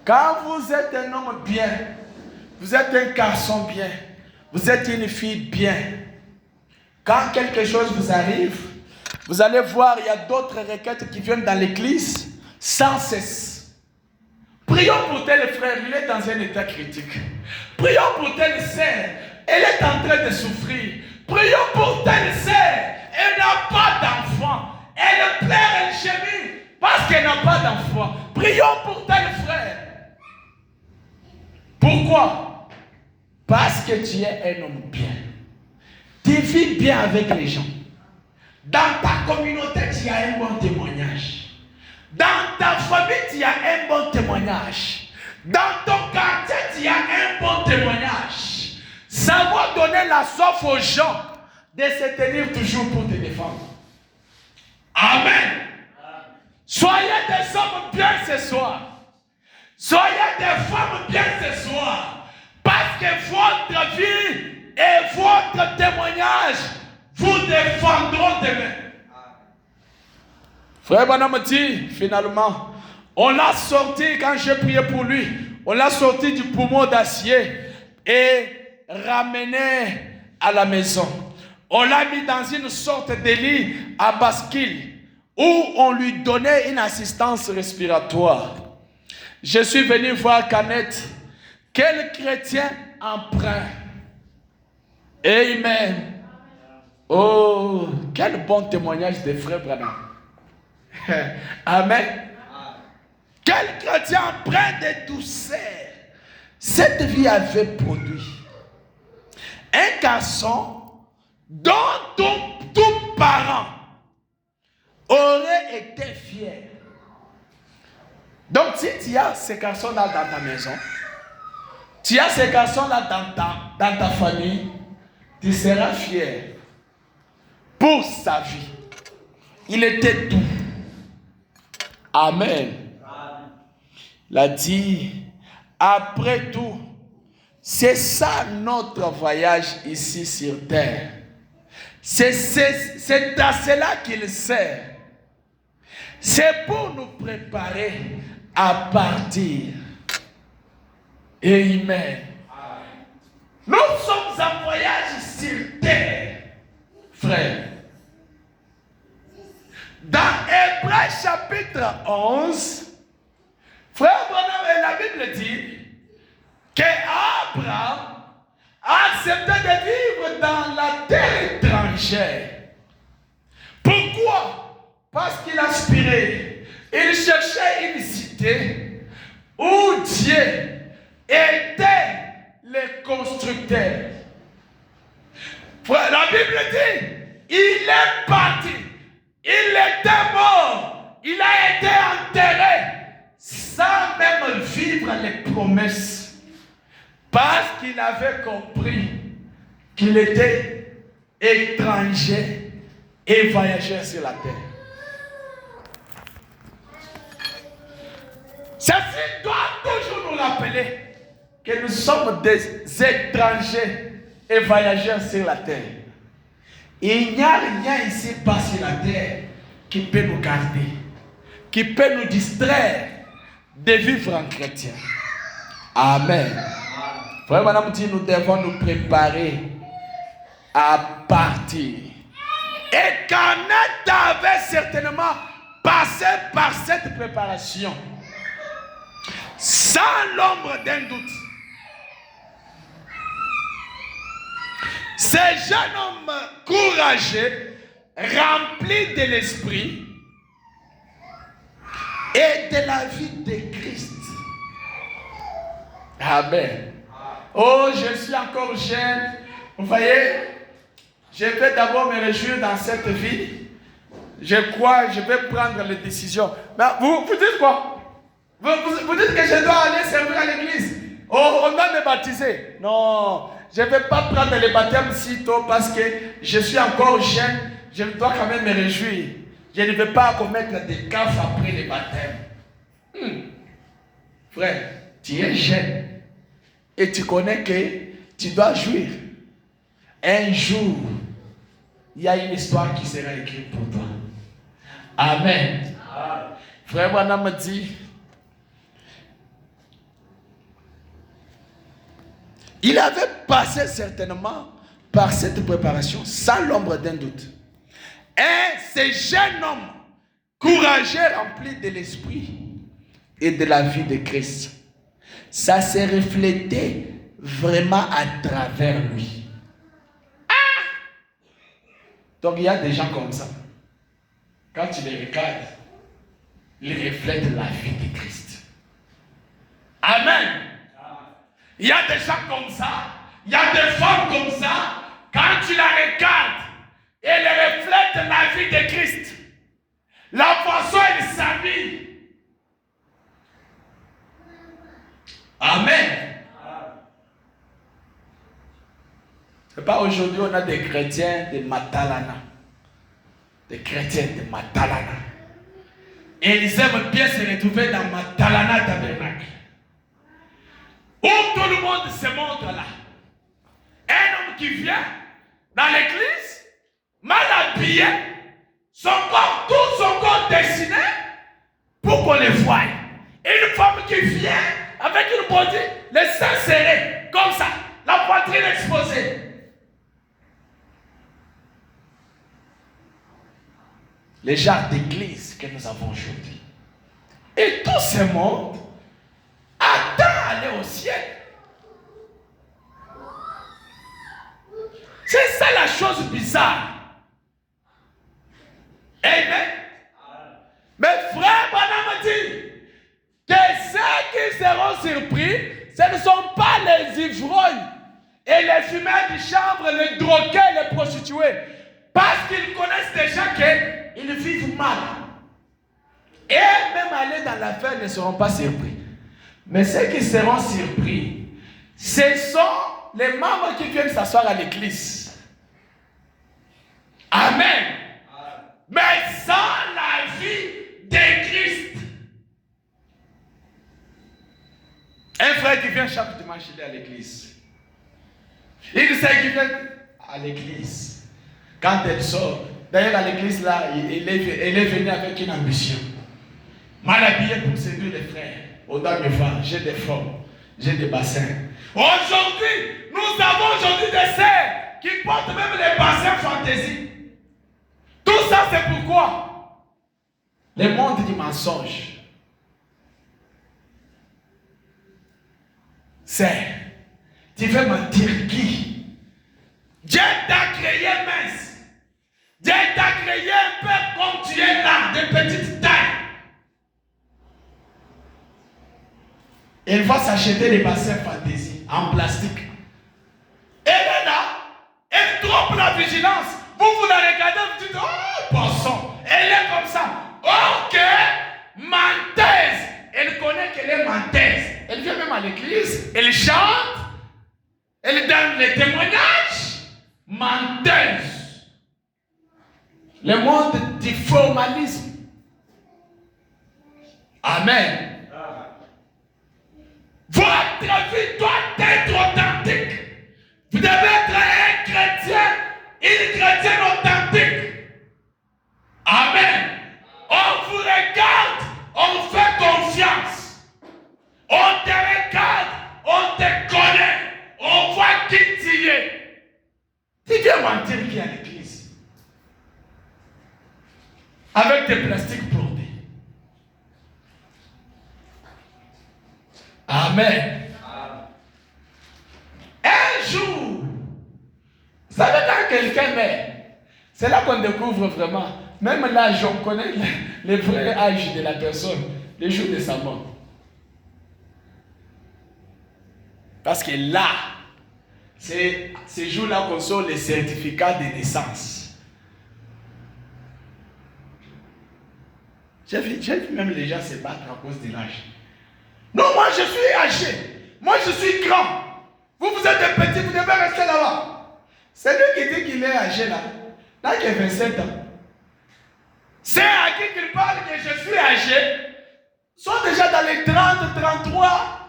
Quand vous êtes un homme bien, vous êtes un garçon bien, vous êtes une fille bien, quand quelque chose vous arrive, vous allez voir, il y a d'autres requêtes qui viennent dans l'église sans cesse. Prions pour tel frère, il est dans un état critique. Prions pour telle sœur, elle est en train de souffrir. Prions pour telle sœur, elle n'a pas d'enfant. Elle pleure, elle gémit parce qu'elle n'a pas d'enfant. Prions pour tel frère. Pourquoi? Parce que tu es un homme bien. Tu vis bien avec les gens. Dans ta communauté, tu as un bon témoignage. Dans ta famille, tu as un bon témoignage. Dans ton quartier, tu as un bon témoignage. Ça va donner la soif aux gens de se tenir toujours pour te défendre. Amen. Soyez des hommes bien ce soir. Soyez des femmes bien ce soir. Parce que votre vie et votre témoignage vous défendront demain. Frère Banamati, finalement, on l'a sorti, quand j'ai prié pour lui, on l'a sorti du poumon d'acier et ramené à la maison. On l'a mis dans une sorte de lit à bascule où on lui donnait une assistance respiratoire. Je suis venu voir Canette. Quel chrétien emprunt. Amen. Oh, quel bon témoignage de frère Branham. Amen. Quel chrétien empreint de douceur. Cette vie avait produit un garçon dont tout parent aurait été fier. Donc si tu as ces garçons-là dans ta maison, tu as ces garçons-là dans ta famille, tu seras fier pour sa vie. Il était doux. Amen. Il a dit, après tout, c'est ça notre voyage ici sur terre. C'est à cela qu'il sert. C'est pour nous préparer à partir. Amen. Nous sommes en voyage sur terre, frère. Dans Hébreux chapitre 11, frère Branham, la Bible dit qu'Abraham a accepté de vivre dans la terre étrangère. Pourquoi? Parce qu'il aspirait. Il cherchait une cité où Dieu était le constructeur. La Bible dit, il est parti. Il était mort. Il a été enterré sans même vivre les promesses. Parce qu'il avait compris qu'il était étranger et voyageur sur la terre. Ceci doit toujours nous rappeler que nous sommes des étrangers et voyageurs sur la terre. Il n'y a rien ici bas sur la terre qui peut nous garder, qui peut nous distraire de vivre en chrétien. Amen. Frère Madame dit, nous devons nous préparer à partir. Et Canette avait certainement passé par cette préparation, sans l'ombre d'un doute. Ce jeune homme courageux, rempli de l'esprit et de la vie de Christ. Amen. Oh, je suis encore jeune. Vous voyez, je vais d'abord me réjouir dans cette vie. Je crois, je vais prendre les décisions. Mais vous dites quoi? Vous dites que je dois aller servir à l'église. Oh, on doit me baptiser. Non, je ne vais pas prendre le baptême si tôt parce que je suis encore jeune. Je dois quand même me réjouir. Je ne vais pas commettre des gaffes après le baptême. Frère, tu es jeune. Et tu connais que tu dois jouir. Un jour, il y a une histoire qui sera écrite pour toi. Amen. Frère Branham me dit, il avait passé certainement par cette préparation, sans l'ombre d'un doute. Et ce jeune homme, courageux, rempli de l'esprit et de la vie de Christ, ça s'est reflété vraiment à travers lui. Donc il y a des gens comme ça. Quand tu les regardes, ils reflètent la vie de Christ. Amen. Il y a des gens comme ça. Il y a des femmes comme ça. Quand tu la regardes, elle reflète la vie de Christ. La façon elle s'habille. Amen. C'est pas aujourd'hui on a des chrétiens de Matalana. Des chrétiens de Matalana. Et ils aiment bien se retrouver dans Matalana tabernacle. Où tout le monde se montre là. Un homme qui vient dans l'église, mal habillé, son corps, tout son corps dessiné pour qu'on le voie. Et une femme qui vient avec une body, les seins serrés, comme ça, la poitrine exposée. Les genres d'église que nous avons aujourd'hui. Et tout ce monde attend aller au ciel. C'est ça la chose bizarre. Amen. Mais frère Branham dit, humains de chambre, les drogués, les prostituées. Parce qu'ils connaissent déjà qu'ils vivent mal. Et même aller dans l'affaire ne seront pas surpris. Mais ceux qui seront surpris, ce sont les membres qui viennent s'asseoir à l'église. Amen. Mais sans la vie de Christ. Un frère qui vient chaque dimanche, il est à l'église. Il sait qu'il vient à l'église. Quand elle sort, d'ailleurs à l'église là, elle est venue avec une ambition. Mal habillé pour séduire les frères. Au-delà de femmes, j'ai des formes, j'ai des bassins. Aujourd'hui, nous avons aujourd'hui des sœurs qui portent même les bassins fantaisie. Tout ça c'est pourquoi le monde du mensonge. C'est, tu veux mentir qui? Dieu t'a créé mince. Dieu t'a créé un peu comme tu es là, de petite taille. Elle va s'acheter des bassins fantaisie en plastique. Elle est là, elle trompe la vigilance. Vous la regardez, vous dites, oh, poisson. Elle est comme ça. Ok, menteuse. Elle connaît qu'elle est menteuse. Elle vient même à l'église, elle chante, elle donne les témoignages. Menteuse. Le monde du formalisme. Amen. Votre vie doit être authentique. Vous devez être un chrétien, une chrétienne authentique. Amen. On vous regarde, on fait confiance. On te regarde, on te connaît. On voit qui tu es. Tu viens mentir qui est à l'église. Avec des plastiques brodés. Amen. Un jour, vous savez quand quelqu'un meurt, c'est là qu'on découvre vraiment, même l'âge, on connaît le vrai âge de la personne, le jour de sa mort. Parce que là, c'est ce jour-là qu'on sort les certificats de naissance. J'ai vu même les gens se battre à cause de l'âge. Non, moi je suis âgé. Moi je suis grand. Vous êtes des petits, vous devez rester là-bas. C'est lui qui dit qu'il est âgé là. Là qui a 27 ans. C'est à qui qu'il parle que je suis âgé. Sont déjà dans les 30, 33.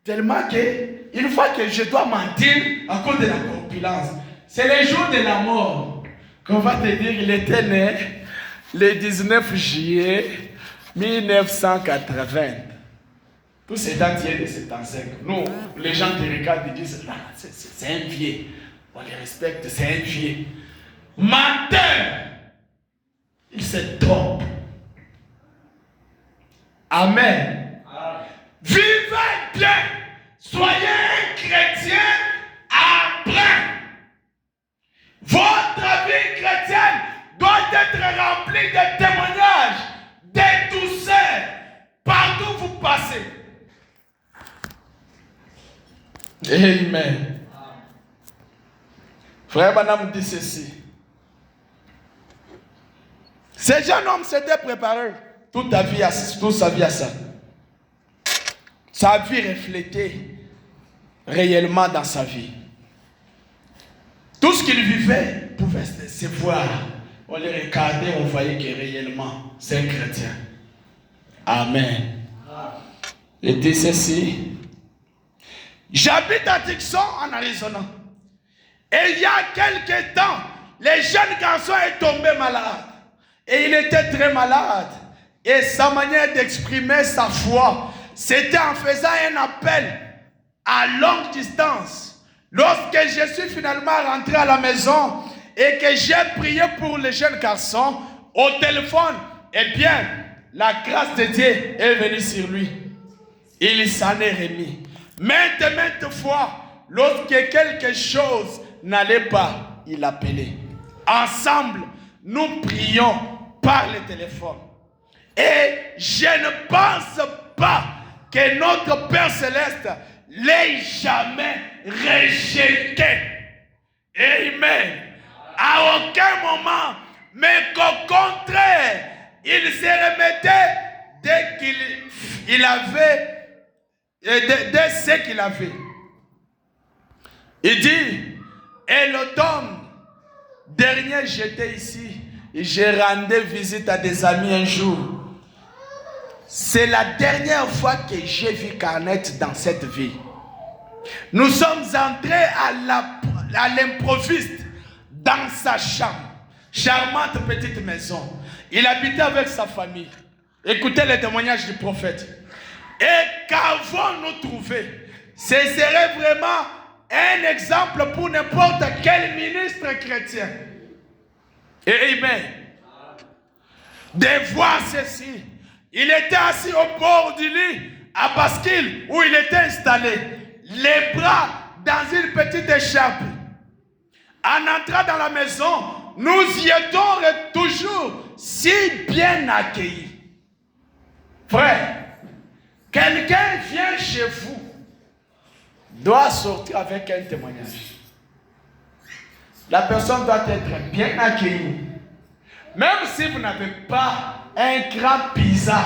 Tellement que, une fois que je dois mentir à cause de la corpulence, c'est le jour de la mort qu'on va te dire qu'il était né le 19 juillet 1980. Tous ces dentiers de 75. Nous, les gens qui regardent et disent, ah, c'est un vieux. On les respecte, c'est un vieux. Menteur. Il se trompe. Amen. Vivez bien. Soyez un chrétien après. Votre vie chrétienne doit être remplie de témoignages, de douceur, partout où vous passez. Amen. Frère Branham dit ceci. Ce jeune homme s'était préparé toute sa vie à ça. Sa vie reflétait réellement dans sa vie. Tout ce qu'il vivait pouvait se voir. On le regardait, on voyait que réellement c'est un chrétien. Amen. Il dit ceci. J'habite à Tucson en Arizona. Et il y a quelque temps, le jeune garçon est tombé malade. Et il était très malade. Et sa manière d'exprimer sa foi, c'était en faisant un appel à longue distance. Lorsque je suis finalement rentré à la maison et que j'ai prié pour le jeune garçon au téléphone, eh bien, la grâce de Dieu est venue sur lui. Il s'en est remis. Maintes fois, lorsque quelque chose n'allait pas, il appelait. Ensemble, nous prions par le téléphone. Et je ne pense pas que notre Père Céleste l'ait jamais rejeté. Amen. À aucun moment, mais qu'au contraire, il se remettait dès qu'il avait, dès ce qu'il avait. Il dit, et l'automne dernier, j'étais ici et j'ai rendu visite à des amis un jour. C'est la dernière fois que j'ai vu Garnett dans cette vie. Nous sommes entrés à l'improviste dans sa chambre. Charmante petite maison. Il habitait avec sa famille. Écoutez les témoignages du prophète. Et qu'avons-nous trouvé? Ce serait vraiment un exemple pour n'importe quel ministre chrétien. Et amen. De voir ceci. Il était assis au bord du lit, à bascule, où il était installé. Les bras dans une petite écharpe. En entrant dans la maison, nous y étions toujours si bien accueillis. Frère, quelqu'un vient chez vous, doit sortir avec un témoignage. La personne doit être bien accueillie. Même si vous n'avez pas un grand pizza,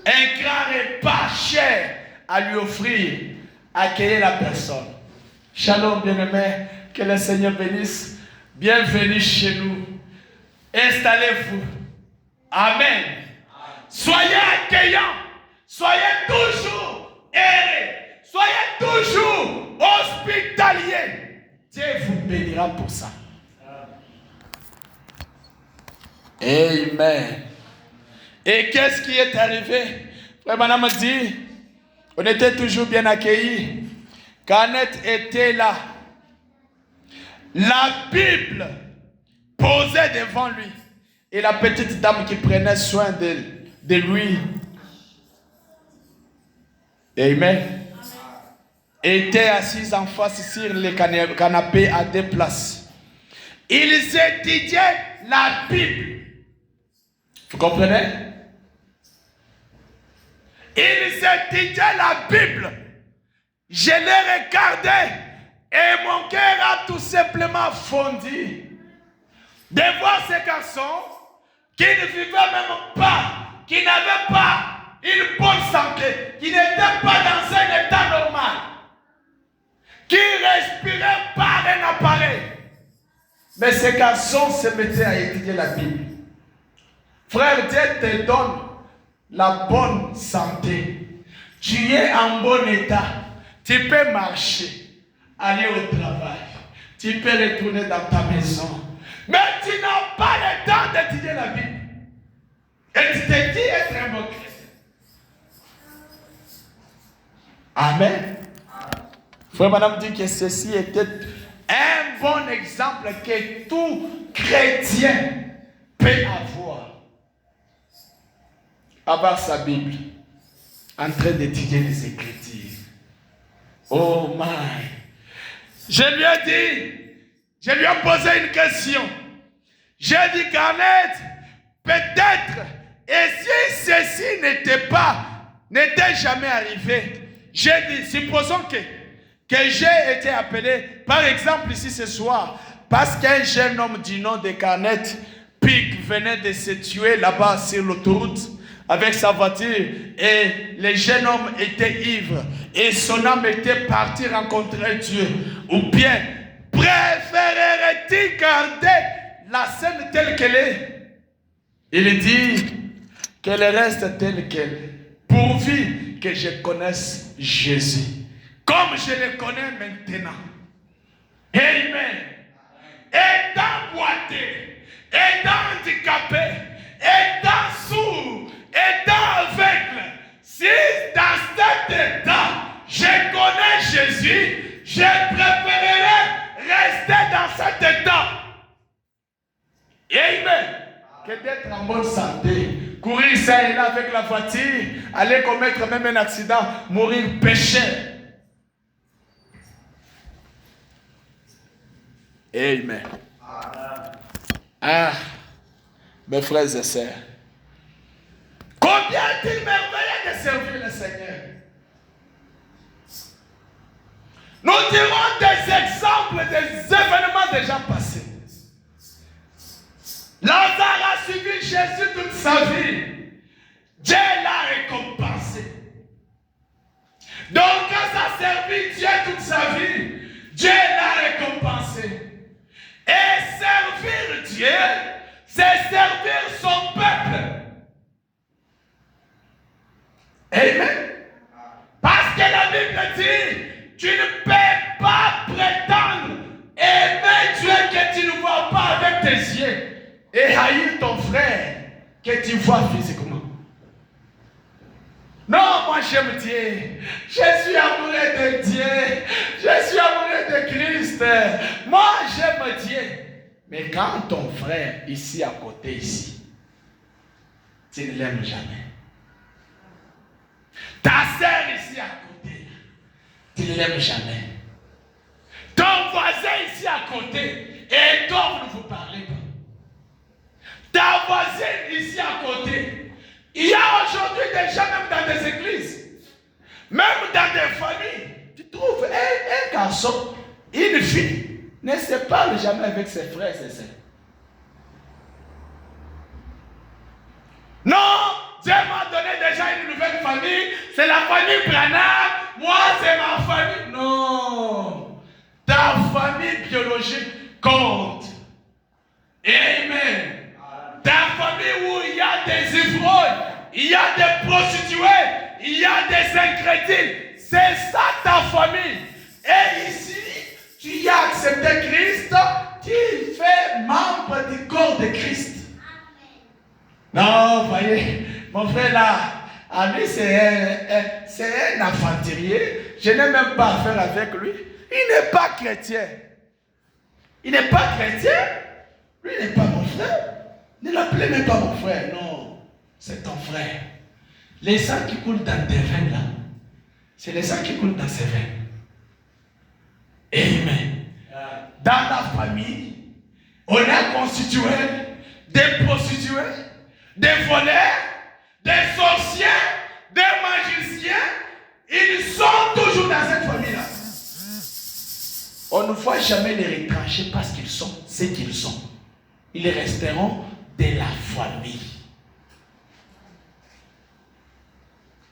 un grand repas cher à lui offrir, accueillez la personne. Shalom bien-aimés, que le Seigneur bénisse. Bienvenue chez nous. Installez-vous. Amen. Soyez accueillants. Soyez toujours aérés. Soyez toujours hospitaliers. Dieu vous bénira pour ça. Amen. Et qu'est-ce qui est arrivé? Frère Madame dit, on était toujours bien accueillis. Garnett était là. La Bible posée devant lui. Et la petite dame qui prenait soin de lui. Amen. Était assise en face sur le canapé à deux places. Ils étudiaient la Bible. Vous comprenez? Ils étudiaient la Bible. Je les regardais et mon cœur a tout simplement fondu de voir ces garçons qui ne vivaient même pas, qui n'avaient pas une bonne santé, qui n'étaient pas dans un état normal, qui respiraient par un appareil. Mais ces garçons se mettaient à étudier la Bible. Frère, Dieu te donne la bonne santé. Tu es en bon état. Tu peux marcher, aller au travail. Tu peux retourner dans ta maison. Mais tu n'as pas le temps d'étudier la Bible. Et tu te dis être un bon chrétien. Amen. Frère, madame dit que ceci était un bon exemple que tout chrétien peut avoir sa Bible, en train d'étudier les Écritures. Oh my! Je lui ai posé une question. J'ai dit, Garnett, peut-être, et si ceci n'était jamais arrivé, j'ai dit, supposons que j'ai été appelé, par exemple ici ce soir, parce qu'un jeune homme du nom de Garnett Pic venait de se tuer là-bas sur l'autoroute avec sa voiture et le jeune homme était ivre et son âme était partie rencontrer Dieu. Ou bien, préférerais-tu garder la scène telle qu'elle est? Il dit qu'elle reste telle qu'elle est, pourvu que je connaisse Jésus, comme je le connais maintenant. Amen. Étant boité, étant handicapé, étant sourd, étant aveugle, si dans cet état je connais Jésus, je préférerais rester dans cet état. Amen. Que d'être en bonne santé, courir ça et là avec la voiture, aller commettre même un accident, mourir péché. Amen. Ah, mes frères et sœurs, combien est-il merveilleux de servir le Seigneur? Lazare a suivi Jésus toute sa vie. Dieu l'a récompensé. Donc quand ça a servi Dieu toute sa vie, Dieu l'a récompensé. Et servir Dieu, c'est servir son peuple. Amen. Parce que la Bible dit, tu ne peux pas prétendre aimer Dieu que tu ne vois pas avec tes yeux et haïr ton frère que tu vois physiquement. Non, moi j'aime Dieu. Je suis amoureux de Dieu. Je suis amoureux de Christ. Moi j'aime Dieu. Mais quand ton frère ici à côté, ici, tu ne l'aimes jamais. Ta sœur ici à côté, tu ne l'aimes jamais. Ton voisin ici à côté, et toi vous ne vous parlez pas. Ta voisine ici à côté, il y a aujourd'hui des gens même dans des églises, même dans des familles, tu trouves un garçon, une fille, ne se parle jamais avec ses frères et ses sœurs. Non, Dieu m'a donné déjà une nouvelle famille, c'est la famille Branham, moi c'est ma famille. Non, ta famille biologique compte. Amen. Ta famille où il y a des ivrognes, il y a des prostituées, il y a des incrédules, c'est ça ta famille. Et ici, tu as accepté Christ, tu fais membre du corps de Christ. Non, voyez, mon frère là, lui c'est un aventurier, je n'ai même pas affaire avec lui. Il n'est pas chrétien. Il n'est pas chrétien, lui n'est pas mon frère. Ne l'appelez même pas mon frère, non, c'est ton frère. Les sangs qui coulent dans tes veines là, c'est les sangs qui coulent dans ses veines. Amen. Dans la famille, on a constitué des prostituées, des voleurs, des sorciers, des magiciens. Ils sont toujours dans cette famille-là. On ne voit jamais les retrancher parce qu'ils sont ce qu'ils sont. Ils resteront de la famille.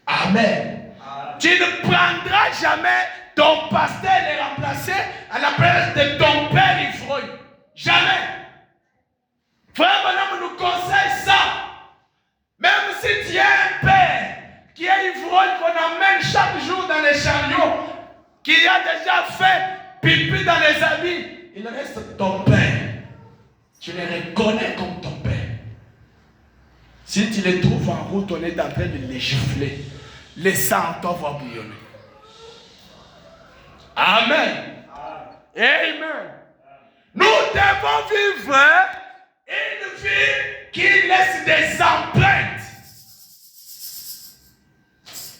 Amen. Tu ne prendras jamais ton pasteur et le remplacer à la place de ton père ivrogne. Jamais. Frère Madame nous conseille ça. Même si tu as un père qui est ivrogne, qu'on amène chaque jour dans les chariots, qui a déjà fait pipi dans les habits, il reste ton père. Tu le reconnais comme ton père. Si tu les trouves en route, on est en train de les gifler. Les sangs en toi vont bouillonner. Amen. Amen. Nous devons vivre une vie qui laisse des empreintes.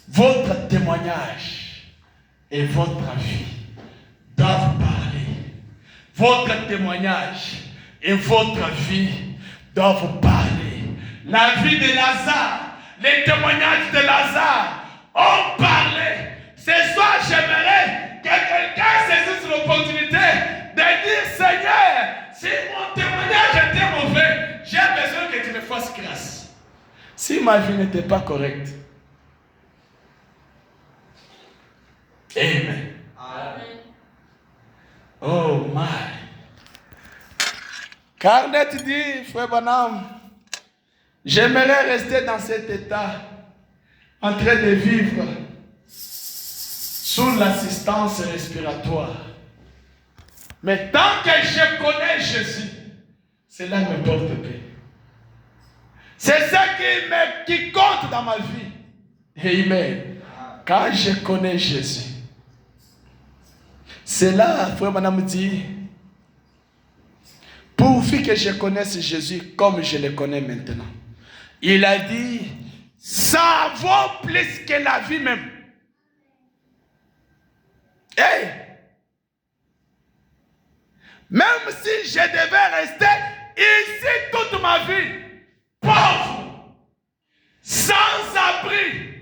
Votre témoignage et votre vie doivent parler. Votre témoignage et votre vie doivent parler. La vie de Lazare, les témoignages de Lazare ont parlé. Ce soir, j'aimerais que quelqu'un saisisse l'opportunité de dire, Seigneur, si mon témoignage était mauvais, j'ai besoin que tu me fasses grâce. Si ma vie n'était pas correcte. Amen. Amen. Oh my. Carnet dit, frère Branham, j'aimerais rester dans cet état, en train de vivre sous l'assistance respiratoire. Mais tant que je connais Jésus, cela me porte paix. C'est ça qui compte dans ma vie. Amen. Quand je connais Jésus, c'est là, frère Madame dit, pourvu que je connaisse Jésus comme je le connais maintenant. Il a dit, ça vaut plus que la vie même. Hey! Même si je devais rester ici toute ma vie, pauvre, sans abri,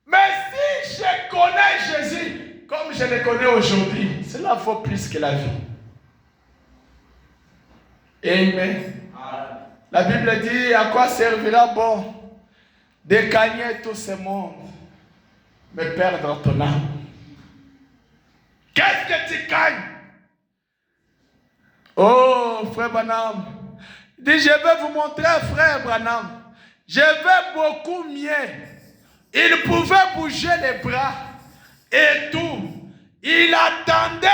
mais si je connais Jésus comme je le connais aujourd'hui, cela vaut plus que la vie. Amen. La Bible dit, à quoi servira bon de gagner tout ce monde, mais perdre ton âme? Qu'est-ce que tu gagnes? Oh, frère Branham, il dit, je vais vous montrer, frère Branham, je vais beaucoup mieux. Il pouvait bouger les bras et tout. Il attendait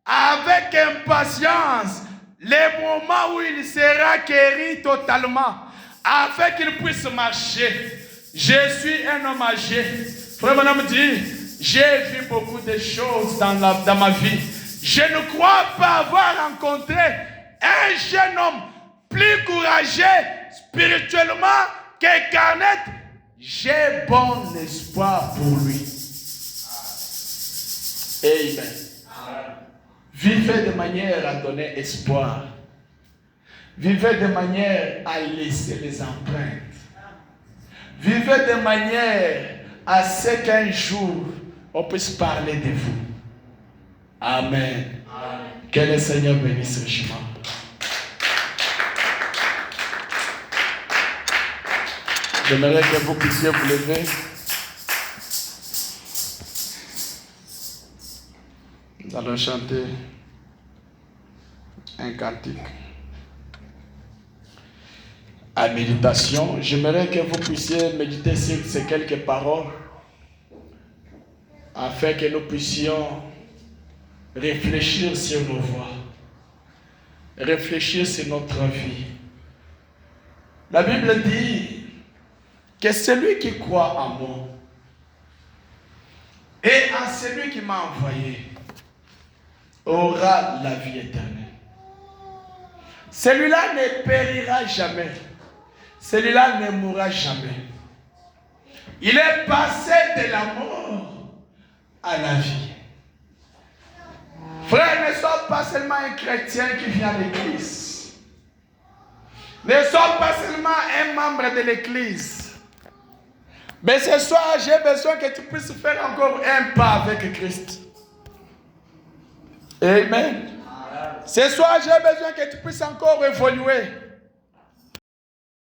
avec impatience les moments où il sera guéri totalement, afin qu'il puisse marcher. Je suis un homme âgé. Frère Branham dit, j'ai vu beaucoup de choses dans ma vie. Je ne crois pas avoir rencontré un jeune homme plus courageux spirituellement que Garnet. J'ai bon espoir pour lui. Amen. Vivez de manière à donner espoir. Vivez de manière à laisser les empreintes. Vivez de manière à ce qu'un jour on puisse parler de vous. Amen. Amen. Que le Seigneur bénisse richement. J'aimerais que vous puissiez vous lever. Nous allons chanter un cantique. À méditation, j'aimerais que vous puissiez méditer sur ces quelques paroles afin que nous puissions réfléchir sur nos voies, réfléchir sur notre vie. La Bible dit que celui qui croit en moi et en celui qui m'a envoyé aura la vie éternelle. Celui-là ne périra jamais. Celui-là ne mourra jamais. Il est passé de la mort à la vie. Frère, ne sois pas seulement un chrétien qui vient à l'église. Ne sois pas seulement un membre de l'église. Mais ce soir, j'ai besoin que tu puisses faire encore un pas avec Christ. Amen. Ce soir, j'ai besoin que tu puisses encore évoluer.